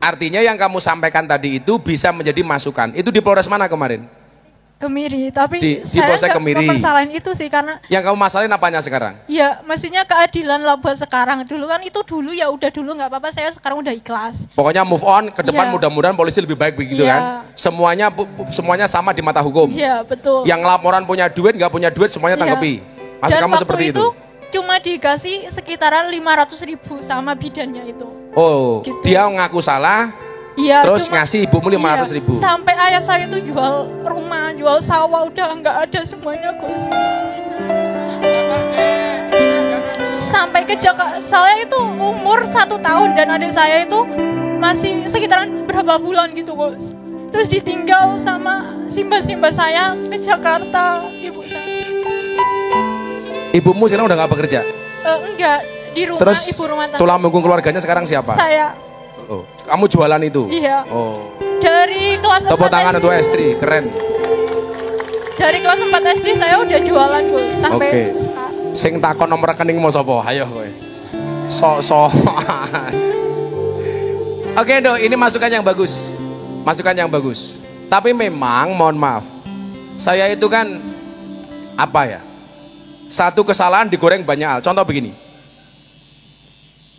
Artinya yang kamu sampaikan tadi itu bisa menjadi masukan. Itu di Polres mana kemarin? Kemiri, tapi Di saya Polsek Kemiri. mempermasalahin itu sih karena Yang kamu masalahin apanya sekarang? ya maksudnya keadilan lah buat sekarang. Dulu kan itu dulu ya udah dulu nggak apa-apa, saya sekarang udah ikhlas. Pokoknya move on, ke depan Iya. mudah-mudahan polisi lebih baik begitu Iya. kan? Semuanya sama di mata hukum. Iya betul. Yang laporan punya duit, nggak punya duit semuanya Iya. tanggapi. Maksud Dan kamu waktu seperti itu? cuma dikasih sekitaran 500.000 sama bidannya itu. Oh, Gitu. dia ngaku salah, Iya. terus cuma- ngasih ibumu 500.000. Iya, sampai ayah saya itu jual rumah, jual sawah, udah nggak ada semuanya Gus. Sampai ke Jakarta, saya itu umur 1 tahun dan adik saya itu masih sekitaran berapa bulan gitu Gus. Terus ditinggal sama simba-simba saya ke Jakarta, ibu saya. Ibumu sekarang udah nggak bekerja? Enggak, di rumah, Terus ibu rumah tangga. tulang punggung keluarganya sekarang siapa? Saya, Oh, kamu jualan itu? iya. Oh, Dari kelas 4 tepuk tangan SD. untuk Estri, keren. Dari kelas 4 SD saya udah jualan Gus, sampai Oke. sekarang. Sing takon nomor rekening mau sapa? Ayo kowe. Sok-sok. Oke, Dok, ini masukan yang bagus. Masukan yang bagus. Tapi memang mohon maaf. Saya itu kan apa ya? Satu kesalahan digoreng banyak hal. Contoh begini.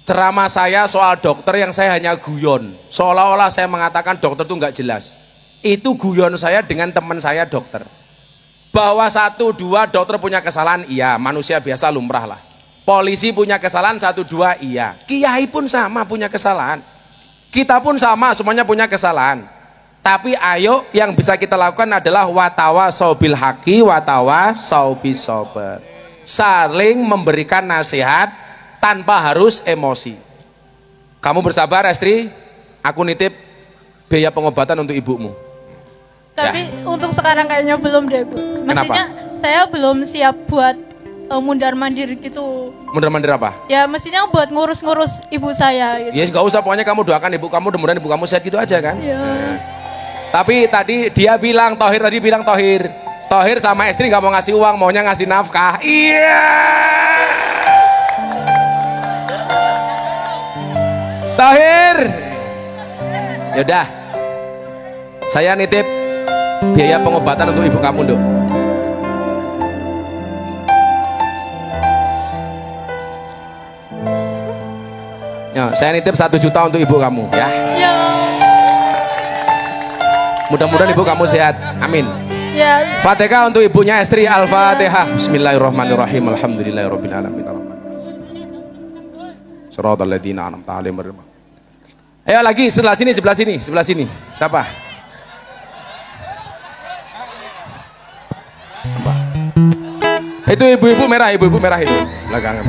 Ceramah saya soal dokter yang saya hanya guyon. Seolah-olah saya mengatakan dokter itu nggak jelas. Itu guyon saya dengan teman saya dokter. Bahwa 1, 2 dokter punya kesalahan, iya, manusia biasa lumrah lah. Polisi punya kesalahan 1, 2, iya. Kiai pun sama punya kesalahan. Kita pun sama, semuanya punya kesalahan. Tapi ayo yang bisa kita lakukan adalah watawasau bil haqi watawasau bis sabr. Saling memberikan nasihat tanpa harus emosi. Kamu bersabar, Estri. Aku nitip biaya pengobatan untuk ibumu. Tapi Ya. untuk sekarang kayaknya belum deh, Gus. Maksudnya saya belum siap buat mundar mandir gitu. Mundar-mandir apa? Ya mestinya buat ngurus-ngurus ibu saya gitu. Ya nggak usah, pokoknya kamu doakan ibu kamu, mudah-mudahan ibu kamu sehat gitu aja kan. Ya. Tapi tadi dia bilang, Tohir tadi bilang Tohir sama istri nggak mau ngasih uang, maunya ngasih nafkah. Iya. Tohir. Yaudah. Saya nitip biaya pengobatan untuk ibu kamu, Dok. Ya, saya nitip 1 juta untuk ibu kamu ya. Ya. Mudah-mudahan ibu kamu sehat. Amin. Ya. Fatihah untuk ibunya Estri. Al-Fatihah. Bismillahirrahmanirrahim. Alhamdulillahirabbil alamin. Shiratal ladzina an'amta 'alaihim. Ayo lagi sebelah sini. Siapa? Apa? Itu ibu-ibu merah itu belakangan.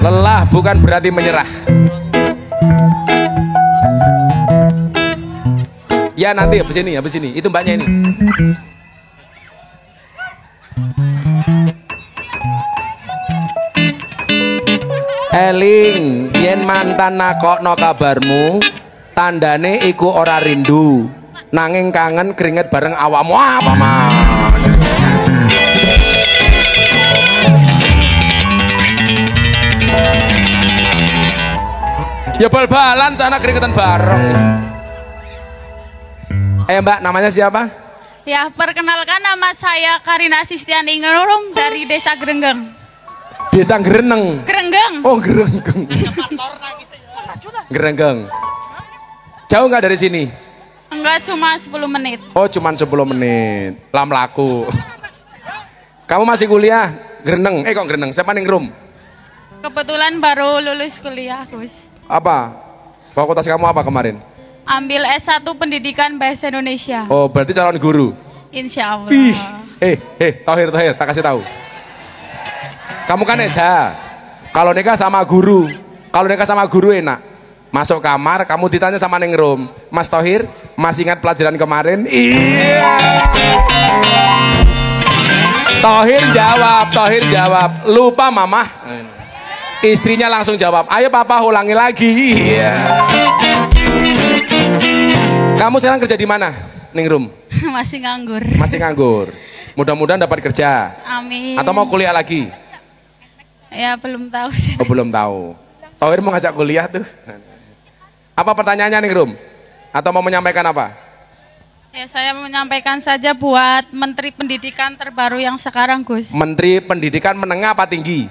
Lelah bukan berarti menyerah. Ya nanti habis ini. Itu mbaknya ini. Eling, yen mantan nakokno kabarmu, tandane iku ora rindu. Nanging kangen keringet bareng awakmu. Apa man? Ya bal-balan sana keringetan bareng. Mbak, namanya siapa? Ya, perkenalkan nama saya Karina Sistiani Ngerung dari Desa Gerenggeng. Desa Gereneng. Gerenggeng. Oh, Gerenggeng. Gerenggeng. Jauh nggak dari sini? Enggak, cuma 10 menit. Oh, cuman 10 menit. Lam laku. Kamu masih kuliah? Gereneng. Kok Gereneng? Siapa ning room? Kebetulan baru lulus kuliah, Gus. Apa? Fakultas kamu apa kemarin? Ambil S1 Pendidikan Bahasa Indonesia. Oh, berarti calon guru. Insya Allah. Tohir, tak kasih tahu. Kamu kan SH. Kalau nikah sama guru enak. Masuk kamar, kamu ditanya sama neng room, Mas Tohir, masih ingat pelajaran kemarin? Iya. Tohir jawab, lupa mama. Istrinya langsung jawab, ayo papa ulangi lagi. Iya. Kamu sekarang kerja di mana, Ningrum? Masih nganggur. Masih nganggur. Mudah-mudahan dapat kerja. Amin. Atau mau kuliah lagi? Ya, belum tahu sih. Oh, belum tahu. Tohir mau ngajak kuliah tuh. Apa pertanyaannya, Ningrum? Atau mau menyampaikan apa? Ya, saya menyampaikan saja buat Menteri Pendidikan terbaru yang sekarang, Gus. Menteri Pendidikan menengah apa tinggi?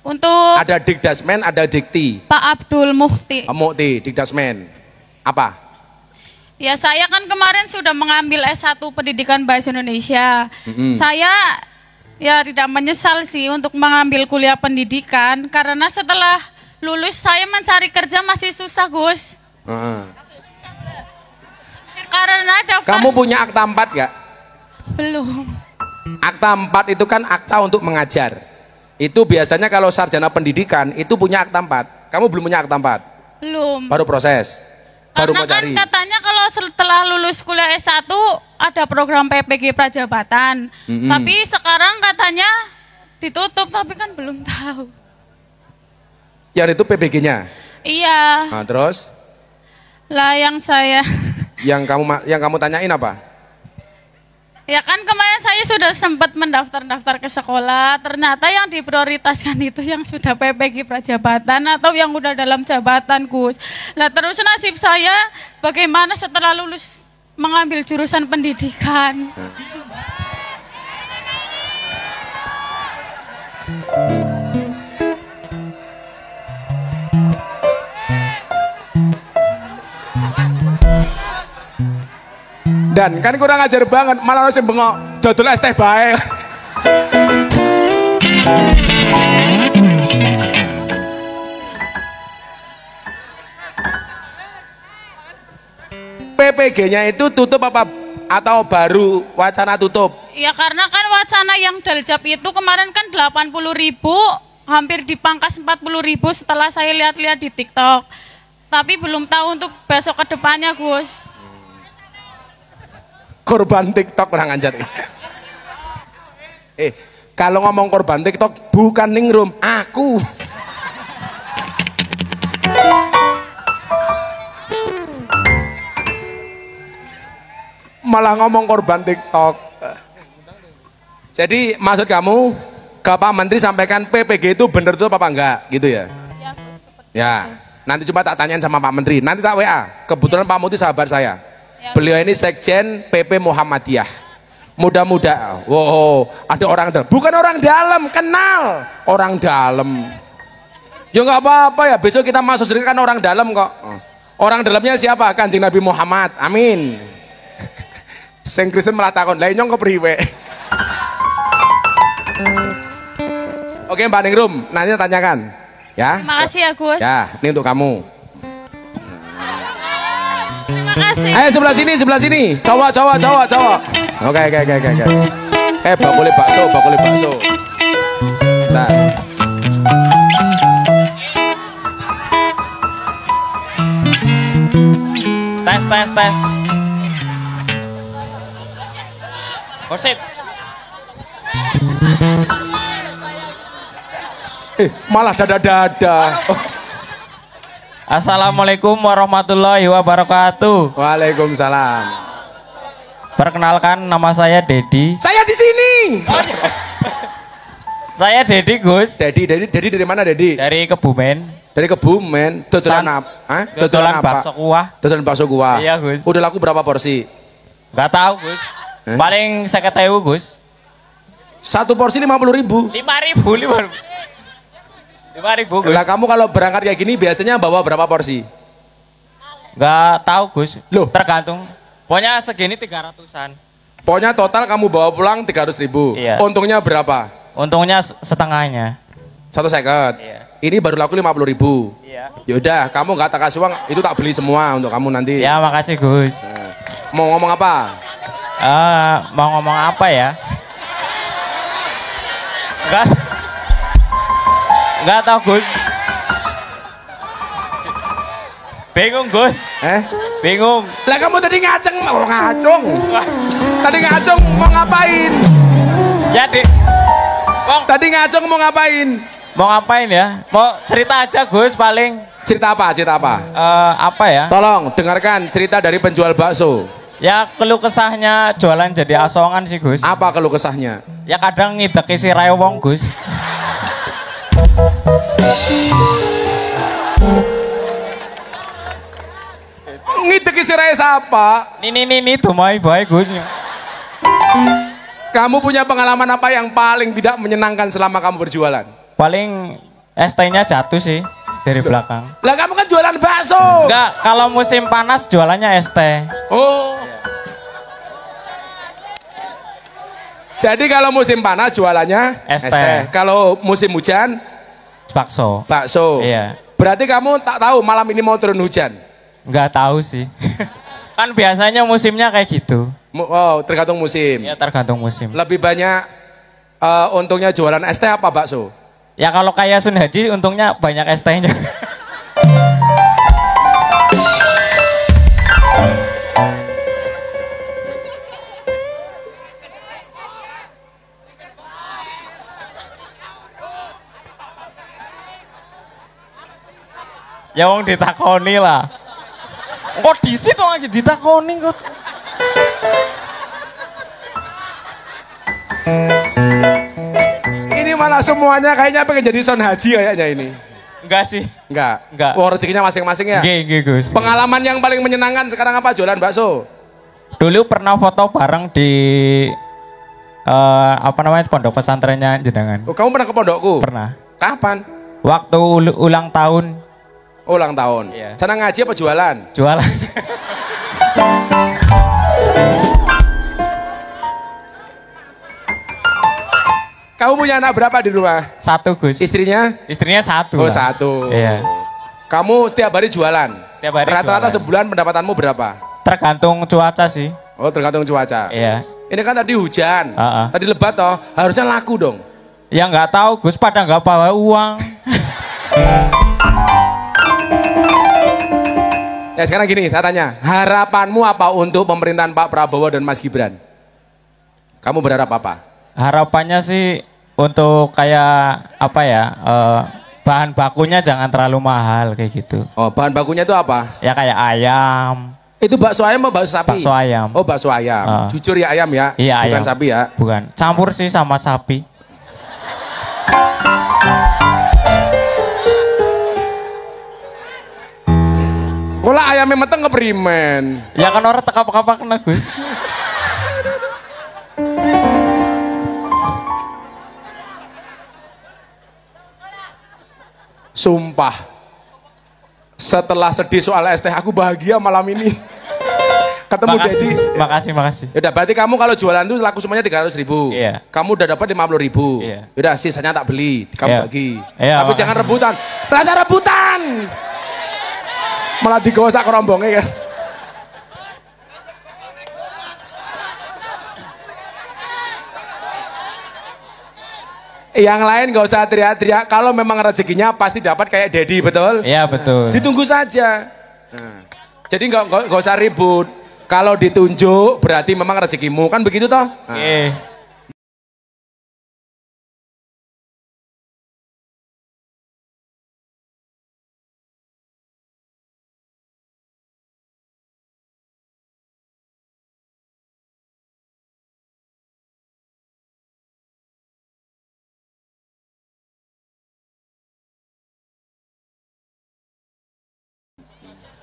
Untuk Ada Dikdasmen, ada Dikti. Pak Abdul Mufti. Mukti, Dikdasmen. Apa? Ya, saya kan kemarin sudah mengambil S1 Pendidikan Bahasa Indonesia. Saya ya tidak menyesal sih untuk mengambil kuliah pendidikan karena setelah lulus saya mencari kerja masih susah, Gus. Karena daftar Kamu punya akta 4 gak? belum. Akta 4 itu kan akta untuk mengajar. Itu biasanya kalau sarjana pendidikan itu punya akta 4. Kamu belum punya akta 4? Belum. Baru proses. Baru mau Karena kan cari. katanya kalau setelah lulus kuliah S1 ada program PPG Prajabatan. Tapi sekarang katanya ditutup, tapi kan belum tahu. Yang itu PBG-nya. Iya. Nah, terus Lah yang saya yang kamu tanyain apa? Ya kan kemarin saya sudah sempat mendaftar-daftar ke sekolah, ternyata yang diprioritaskan itu yang sudah PPG prajabatan atau yang udah dalam jabatan, Gus. Nah terus nasib saya bagaimana setelah lulus mengambil jurusan pendidikan? Dan kan kurang ajar banget, malah harus bengok dodol es teh bae. PPG-nya itu tutup apa atau baru wacana tutup? Ya karena kan wacana yang daljab itu kemarin kan 80.000, hampir dipangkas 40.000 setelah saya lihat-lihat di TikTok. Tapi belum tahu untuk besok ke depannya, Gus. Korban TikTok orang anjar. Kalau ngomong korban TikTok bukan Ningrum, aku. Malah ngomong korban TikTok. Jadi maksud kamu ke Pak Menteri sampaikan PPG itu bener tuh apa enggak gitu ya? Ya, nanti coba tak tanyain sama Pak Menteri. Nanti tak WA. Kebetulan Pak Muti sahabat saya. Beliau ini Sekjen PP Muhammadiyah. Mudah-mudahan, wow, ada orang dalam. Bukan orang dalam, kenal orang dalam. Ya nggak apa-apa ya. Besok kita masuk sendiri kan orang dalam kok. Orang dalamnya siapa? Kanjeng Nabi Muhammad. Amin. Sing Kristen malah takon, "Lah nyong kepriwe?" Oke Mbak Ningrum, nanti tanyakan. Ya. Terima kasih ya Gus. Ya, ini untuk kamu. Terima kasih. Ayo sebelah sini. Cowok. Oke. Bakule bakso. Nah. Tes. Gosip. Malah dada. Assalamualaikum warahmatullahi wabarakatuh. Waalaikumsalam. Perkenalkan, nama saya Dedi. Saya di sini. Saya Dedi, Gus. Dedi dari mana Dedi? Dari Kebumen. Dari Kebumen. Dodolan apa? Hah? Dodolan bakso kuah. Dodolan bakso kuah. Iya, Gus. Udah laku berapa porsi? Gak tahu, Gus. Paling 50.000, Gus. Satu porsi 50.000. 5.000. 5.000, Gus. Lah kamu kalau berangkat kayak gini biasanya bawa berapa porsi? Gak tahu, Gus. Loh? Tergantung. Pokoknya segini 300-an. Pokoknya total kamu bawa pulang 300.000. Iya. Untungnya berapa? Untungnya setengahnya. 1 second. Iya. Ini baru laku 50.000. Iya. Yaudah, kamu gak tak kasih uang, itu tak beli semua untuk kamu nanti. Ya, makasih, Gus. Mau ngomong apa? Mau ngomong apa ya? Gak tahu, Gus. Bingung, Gus. Bingung. Lah kamu tadi ngaceng, mau ngacung. Tadi ngacung mau ngapain? Ya, Dik. Tadi ngacung mau ngapain? Mau ngapain ya? Mau cerita aja, Gus, paling. Cerita apa? Apa ya? Tolong dengarkan cerita dari penjual bakso. Ya, keluh kesahnya jualan jadi asongan sih, Gus. Apa keluh kesahnya? Ya kadang ngideki si wong, Gus. Ngideki sirai siapa? Ini dumai baik, Gus. Kamu punya pengalaman apa yang paling tidak menyenangkan selama kamu berjualan? Paling ST-nya jatuh sih dari belakang. Lah kamu kan jualan bakso. Enggak, kalau musim panas jualannya ST. Oh. Jadi kalau musim panas jualannya ST. Kalau musim hujan Bakso. Iya. Berarti kamu tak tahu malam ini mau turun hujan? Enggak tahu sih. Kan biasanya musimnya kayak gitu. Oh, tergantung musim. Ya tergantung musim. Lebih banyak untungnya jualan ST apa bakso? Ya kalau kayak Sun Haji untungnya banyak ST-nya. Ya wong ditakoni lah. Kok disit kok aja ditakoni kok. Ini malah semuanya kayaknya pengen jadi son haji kayaknya ini. Enggak sih. Enggak. Enggak. Wah, rezekinya masing-masing ya. Nggih, Gus. Pengalaman yang paling menyenangkan sekarang apa? Jualan bakso. Dulu pernah foto bareng di apa namanya pondok pesantrennya jenengan. Oh, kamu pernah ke pondokku? Pernah. Kapan? Waktu ulang tahun. Ulang tahun. Iya. Sana ngaji apa jualan? Jualan. Kamu punya anak berapa di rumah? 1 Gus. Istrinya? Istrinya 1. Oh, lah. 1. Iya. Kamu setiap hari jualan? Setiap hari Rata-rata jualan. sebulan pendapatanmu berapa? Tergantung cuaca sih. Oh, tergantung cuaca. Iya. Ini kan tadi hujan, Uh-uh. tadi lebat toh, harusnya laku dong. Ya nggak tahu Gus, pada nggak bawa uang. Ya sekarang gini, saya tanya, harapanmu apa untuk pemerintahan Pak Prabowo dan Mas Gibran? Kamu berharap apa? Harapannya sih untuk kayak apa ya, bahan bakunya jangan terlalu mahal kayak gitu. Oh, bahan bakunya itu apa? Ya kayak ayam. Itu bakso ayam atau bakso sapi? Bakso ayam. Oh, bakso ayam. Jujur ya ayam ya? Iya, bukan ayam. sapi ya? Bukan. Campur sih sama sapi. Kalau ayamnya meteng keperimen. Ya kan orang tekap-tekap kena Gus. Sumpah. Setelah sedih soal ST, aku bahagia malam ini. Ketemu Dedi. Makasih. Yaudah, berarti kamu kalau jualan itu laku semuanya 300.000. Iya. Kamu udah dapat 50.000. Iya. Yaudah, sisanya tak beli, kamu Iya. bagi. Iya, Tapi makasih. jangan rebutan. Rasa rebutan. Malah digosak rombongnya kan. Yang lain gak usah teriak-teriak. Kalau memang rezekinya pasti dapat kayak Dedi, betul? Iya betul. Ditunggu saja. Nah, jadi nggak usah ribut. Kalau ditunjuk berarti memang rezekimu, kan begitu toh? Nah. Oke.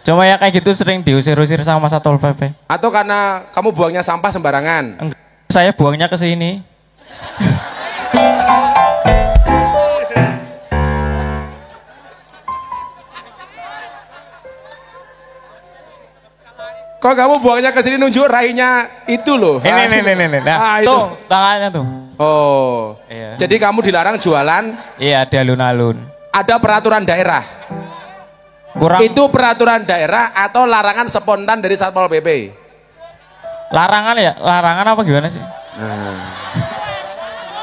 Cuma ya kayak gitu sering diusir-usir sama Satpol PP. Atau karena kamu buangnya sampah sembarangan? Enggak, saya buangnya ke sini. Kok kamu buangnya ke sini nunjuk rainya itu loh? Ini. Nah, itu. tuh tangannya tuh. Oh. Iya. Jadi kamu dilarang jualan, Iya, di alun-alun. ada peraturan daerah. Kurang Itu peraturan daerah atau larangan spontan dari Satpol PP? larangan ya? Larangan apa gimana sih? Nah.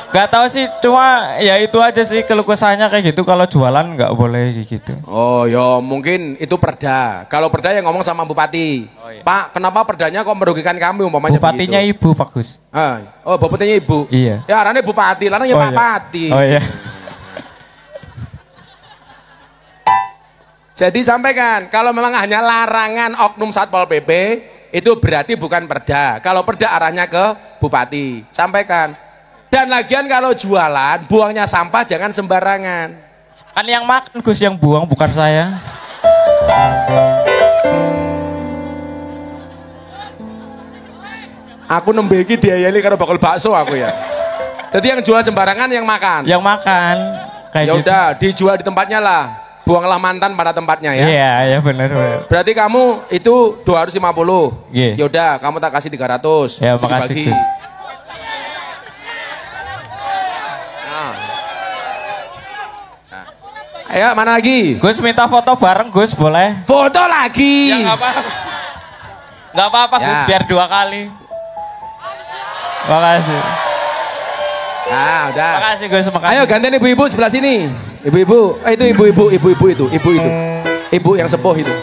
Gak tahu sih, cuma ya itu aja sih keluh kesahnya kayak gitu, kalau jualan nggak boleh kayak gitu. Oh ya mungkin itu perda. Kalau perda yang ngomong sama bupati. Oh, iya. Pak, kenapa perdanya kok merugikan kami umpamanya Bupatinya begitu? ibu Pak Gus. Oh bupatinya ibu. Iya. Ya arane bupati, larang ya Oh, Pak iya. Pati. Oh iya. Jadi sampaikan, kalau memang hanya larangan oknum Satpol PP, itu berarti bukan perda. Kalau perda arahnya ke bupati. Sampaikan. Dan lagian kalau jualan, buangnya sampah jangan sembarangan. Kan yang makan Gus yang buang, bukan saya. Aku nembeki diayali karo bakul bakso aku ya. Jadi yang jual sembarangan yang makan. Yang makan kayak Ya gitu. udah, dijual di tempatnya lah. Buanglah mantan pada tempatnya ya. Iya, iya benar. Berarti kamu itu 250. Iya. Ya udah, kamu tak kasih 300. Ya, makasih Dibagi. Gus. Ayo, mana lagi? Gus minta foto bareng Gus, boleh? Foto lagi. Ya nggak apa-apa. Nggak apa-apa Ya. Gus, biar 2 kali. Makasih. Nah, udah. Makasih Gus, makasih. Ayo gantian ibu-ibu sebelah sini. Ibu-ibu, itu ibu-ibu itu, ibu itu. Ibu yang sepuh itu.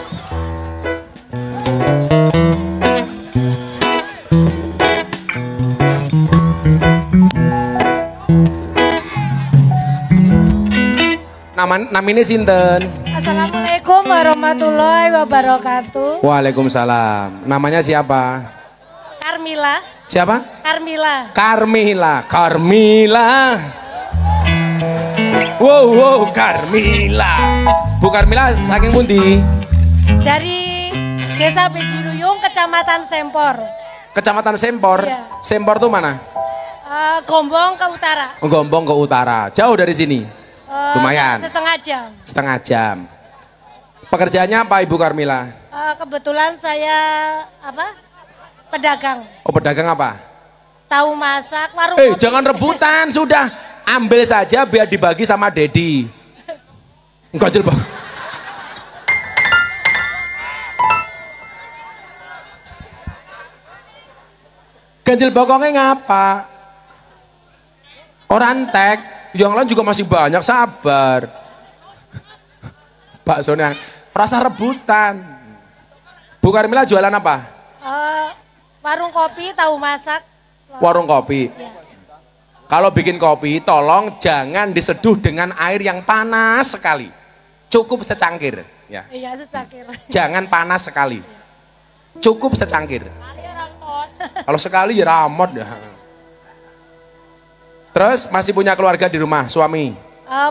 Namanya sinten? Assalamualaikum warahmatullahi wabarakatuh. Waalaikumsalam. Namanya siapa? Carmila Carmila. Siapa? Carmila. Carmila. Carmila. Wow, Carmila. Bu Carmila saking pundi? Dari Desa Bejiruyung, Kecamatan Sempor. Kecamatan Sempor. Iya. Sempor tuh mana? Gombong ke utara. Gombong ke utara. Jauh dari sini? Lumayan. Setengah jam. Setengah jam. Pekerjaannya apa Ibu Carmila? Kebetulan saya pedagang. Oh, pedagang apa? Tahu masak, warung kopi. Jangan rebutan, sudah. Ambil saja biar dibagi sama Dedi. Ganjil bang. Ganjil bokongnya ngapa? Orang tek, yang lain juga masih banyak, sabar. Baksonya, rasa rebutan. Bu Carmila jualan apa? Warung kopi, tahu masak. Warung kopi. Ya. Kalau bikin kopi, tolong jangan diseduh dengan air yang panas sekali. Cukup secangkir. Ya. Iya, secangkir. Jangan panas sekali. Cukup secangkir. Kalau sekali ya ramot. Terus masih punya keluarga di rumah, suami?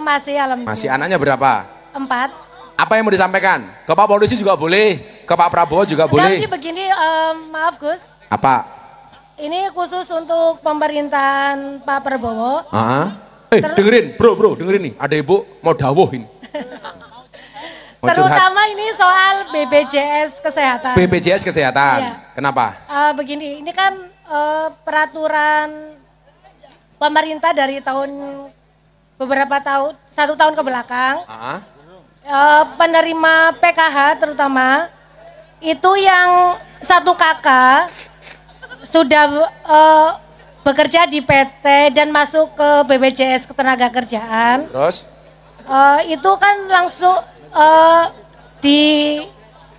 Masih, alhamdulillah. Masih, anaknya berapa? 4. Apa yang mau disampaikan? Ke Pak Polisi juga boleh, ke Pak Prabowo juga boleh. Tapi begini, maaf Gus. Apa? Ini khusus untuk pemerintahan Pak Prabowo. Dengerin, bro, dengerin nih. Ada ibu mau dawuhin. Terutama ini soal BPJS Kesehatan. BPJS Kesehatan. Iya. Kenapa? Begini, ini kan peraturan pemerintah dari beberapa tahun, 1 tahun ke belakang. Penerima PKH terutama itu yang 1 kakak sudah bekerja di PT dan masuk ke BPJS Ketenagakerjaan. Terus? Itu kan langsung di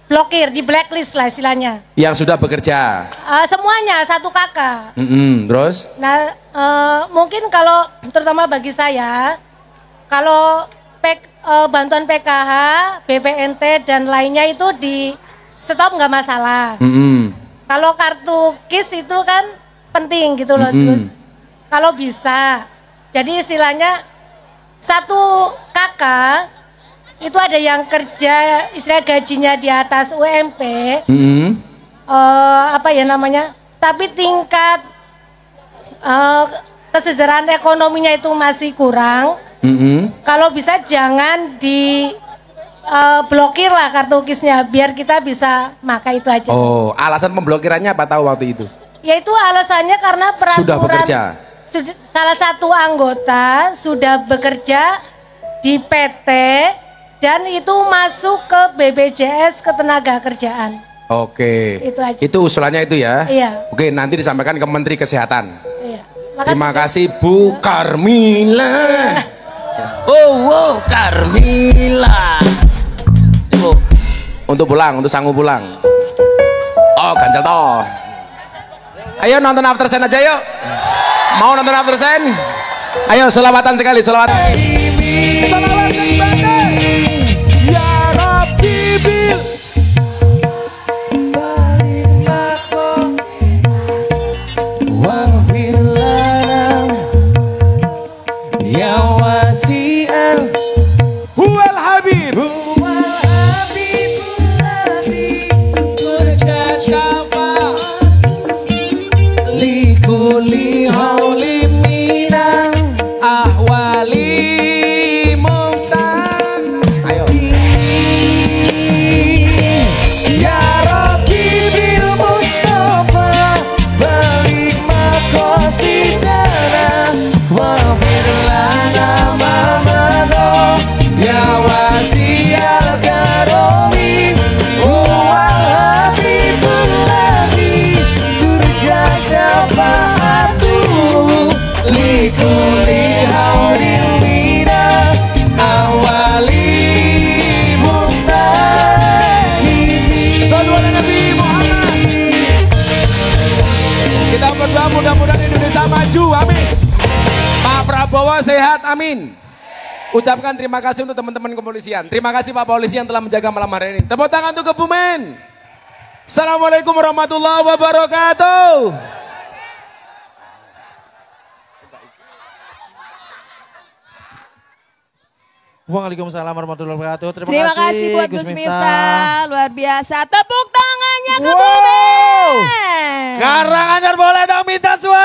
blokir, di blacklist lah istilahnya. Yang sudah bekerja? Semuanya 1 kakak. Terus? Nah, mungkin kalau terutama bagi saya, kalau bantuan PKH, BPNT dan lainnya itu di stop nggak masalah. Kalau kartu KIS itu kan penting gitu loh, terus kalau bisa. Jadi istilahnya 1 kakak itu ada yang kerja istilah gajinya di atas UMP, tapi tingkat kesejahteraan ekonominya itu masih kurang. Kalau bisa jangan di blokir lah kartu KIS-nya biar kita bisa makai itu aja. Oh, alasan pemblokirannya apa tahu waktu itu? Yaitu alasannya karena peraturan sudah bekerja. Salah satu anggota sudah bekerja di PT dan itu masuk ke BPJS Ketenagakerjaan. Oke. Itu aja. Itu usulannya itu ya? Iya. Oke, nanti disampaikan ke Menteri Kesehatan. Iya. Terima kasih Bu Carmila. Carmila. Ibu, untuk pulang, untuk sanggup pulang. Oh, ganjel toh. Ayo nonton After Sen aja yuk. Mau nonton After Sen? Ayo selawatan sekali, selawatan. Selawatan banget. Ya Rabbi bil. Waghfir lana ya wasi'al huwal habib ladzi turja syafa li kulli haulin minal ahwali mumtan. Ayo ya Rabbi bil Mustafa balik makosidana waghfir lana ma madha ya wasi'al karomi huwal habibul ladzi turja syafa'atu li kulli haulin minal ahwali muhtahidi. Sallu ala Nabi Muhammad. Kita berdoa mudah-mudahan Indonesia maju, amin. Pak Prabowo sehat, amin. Ucapkan terima kasih untuk teman-teman kepolisian. Terima kasih Pak Polisi yang telah menjaga malam hari ini. Tepuk tangan untuk Kebumen. Assalamualaikum warahmatullahi wabarakatuh. Waalaikumsalam warahmatullahi wabarakatuh. Terima kasih buat Gus Miftah. Luar biasa. Tepuk tangannya ke Wow. Bumen. Karanganyar boleh dong minta suara.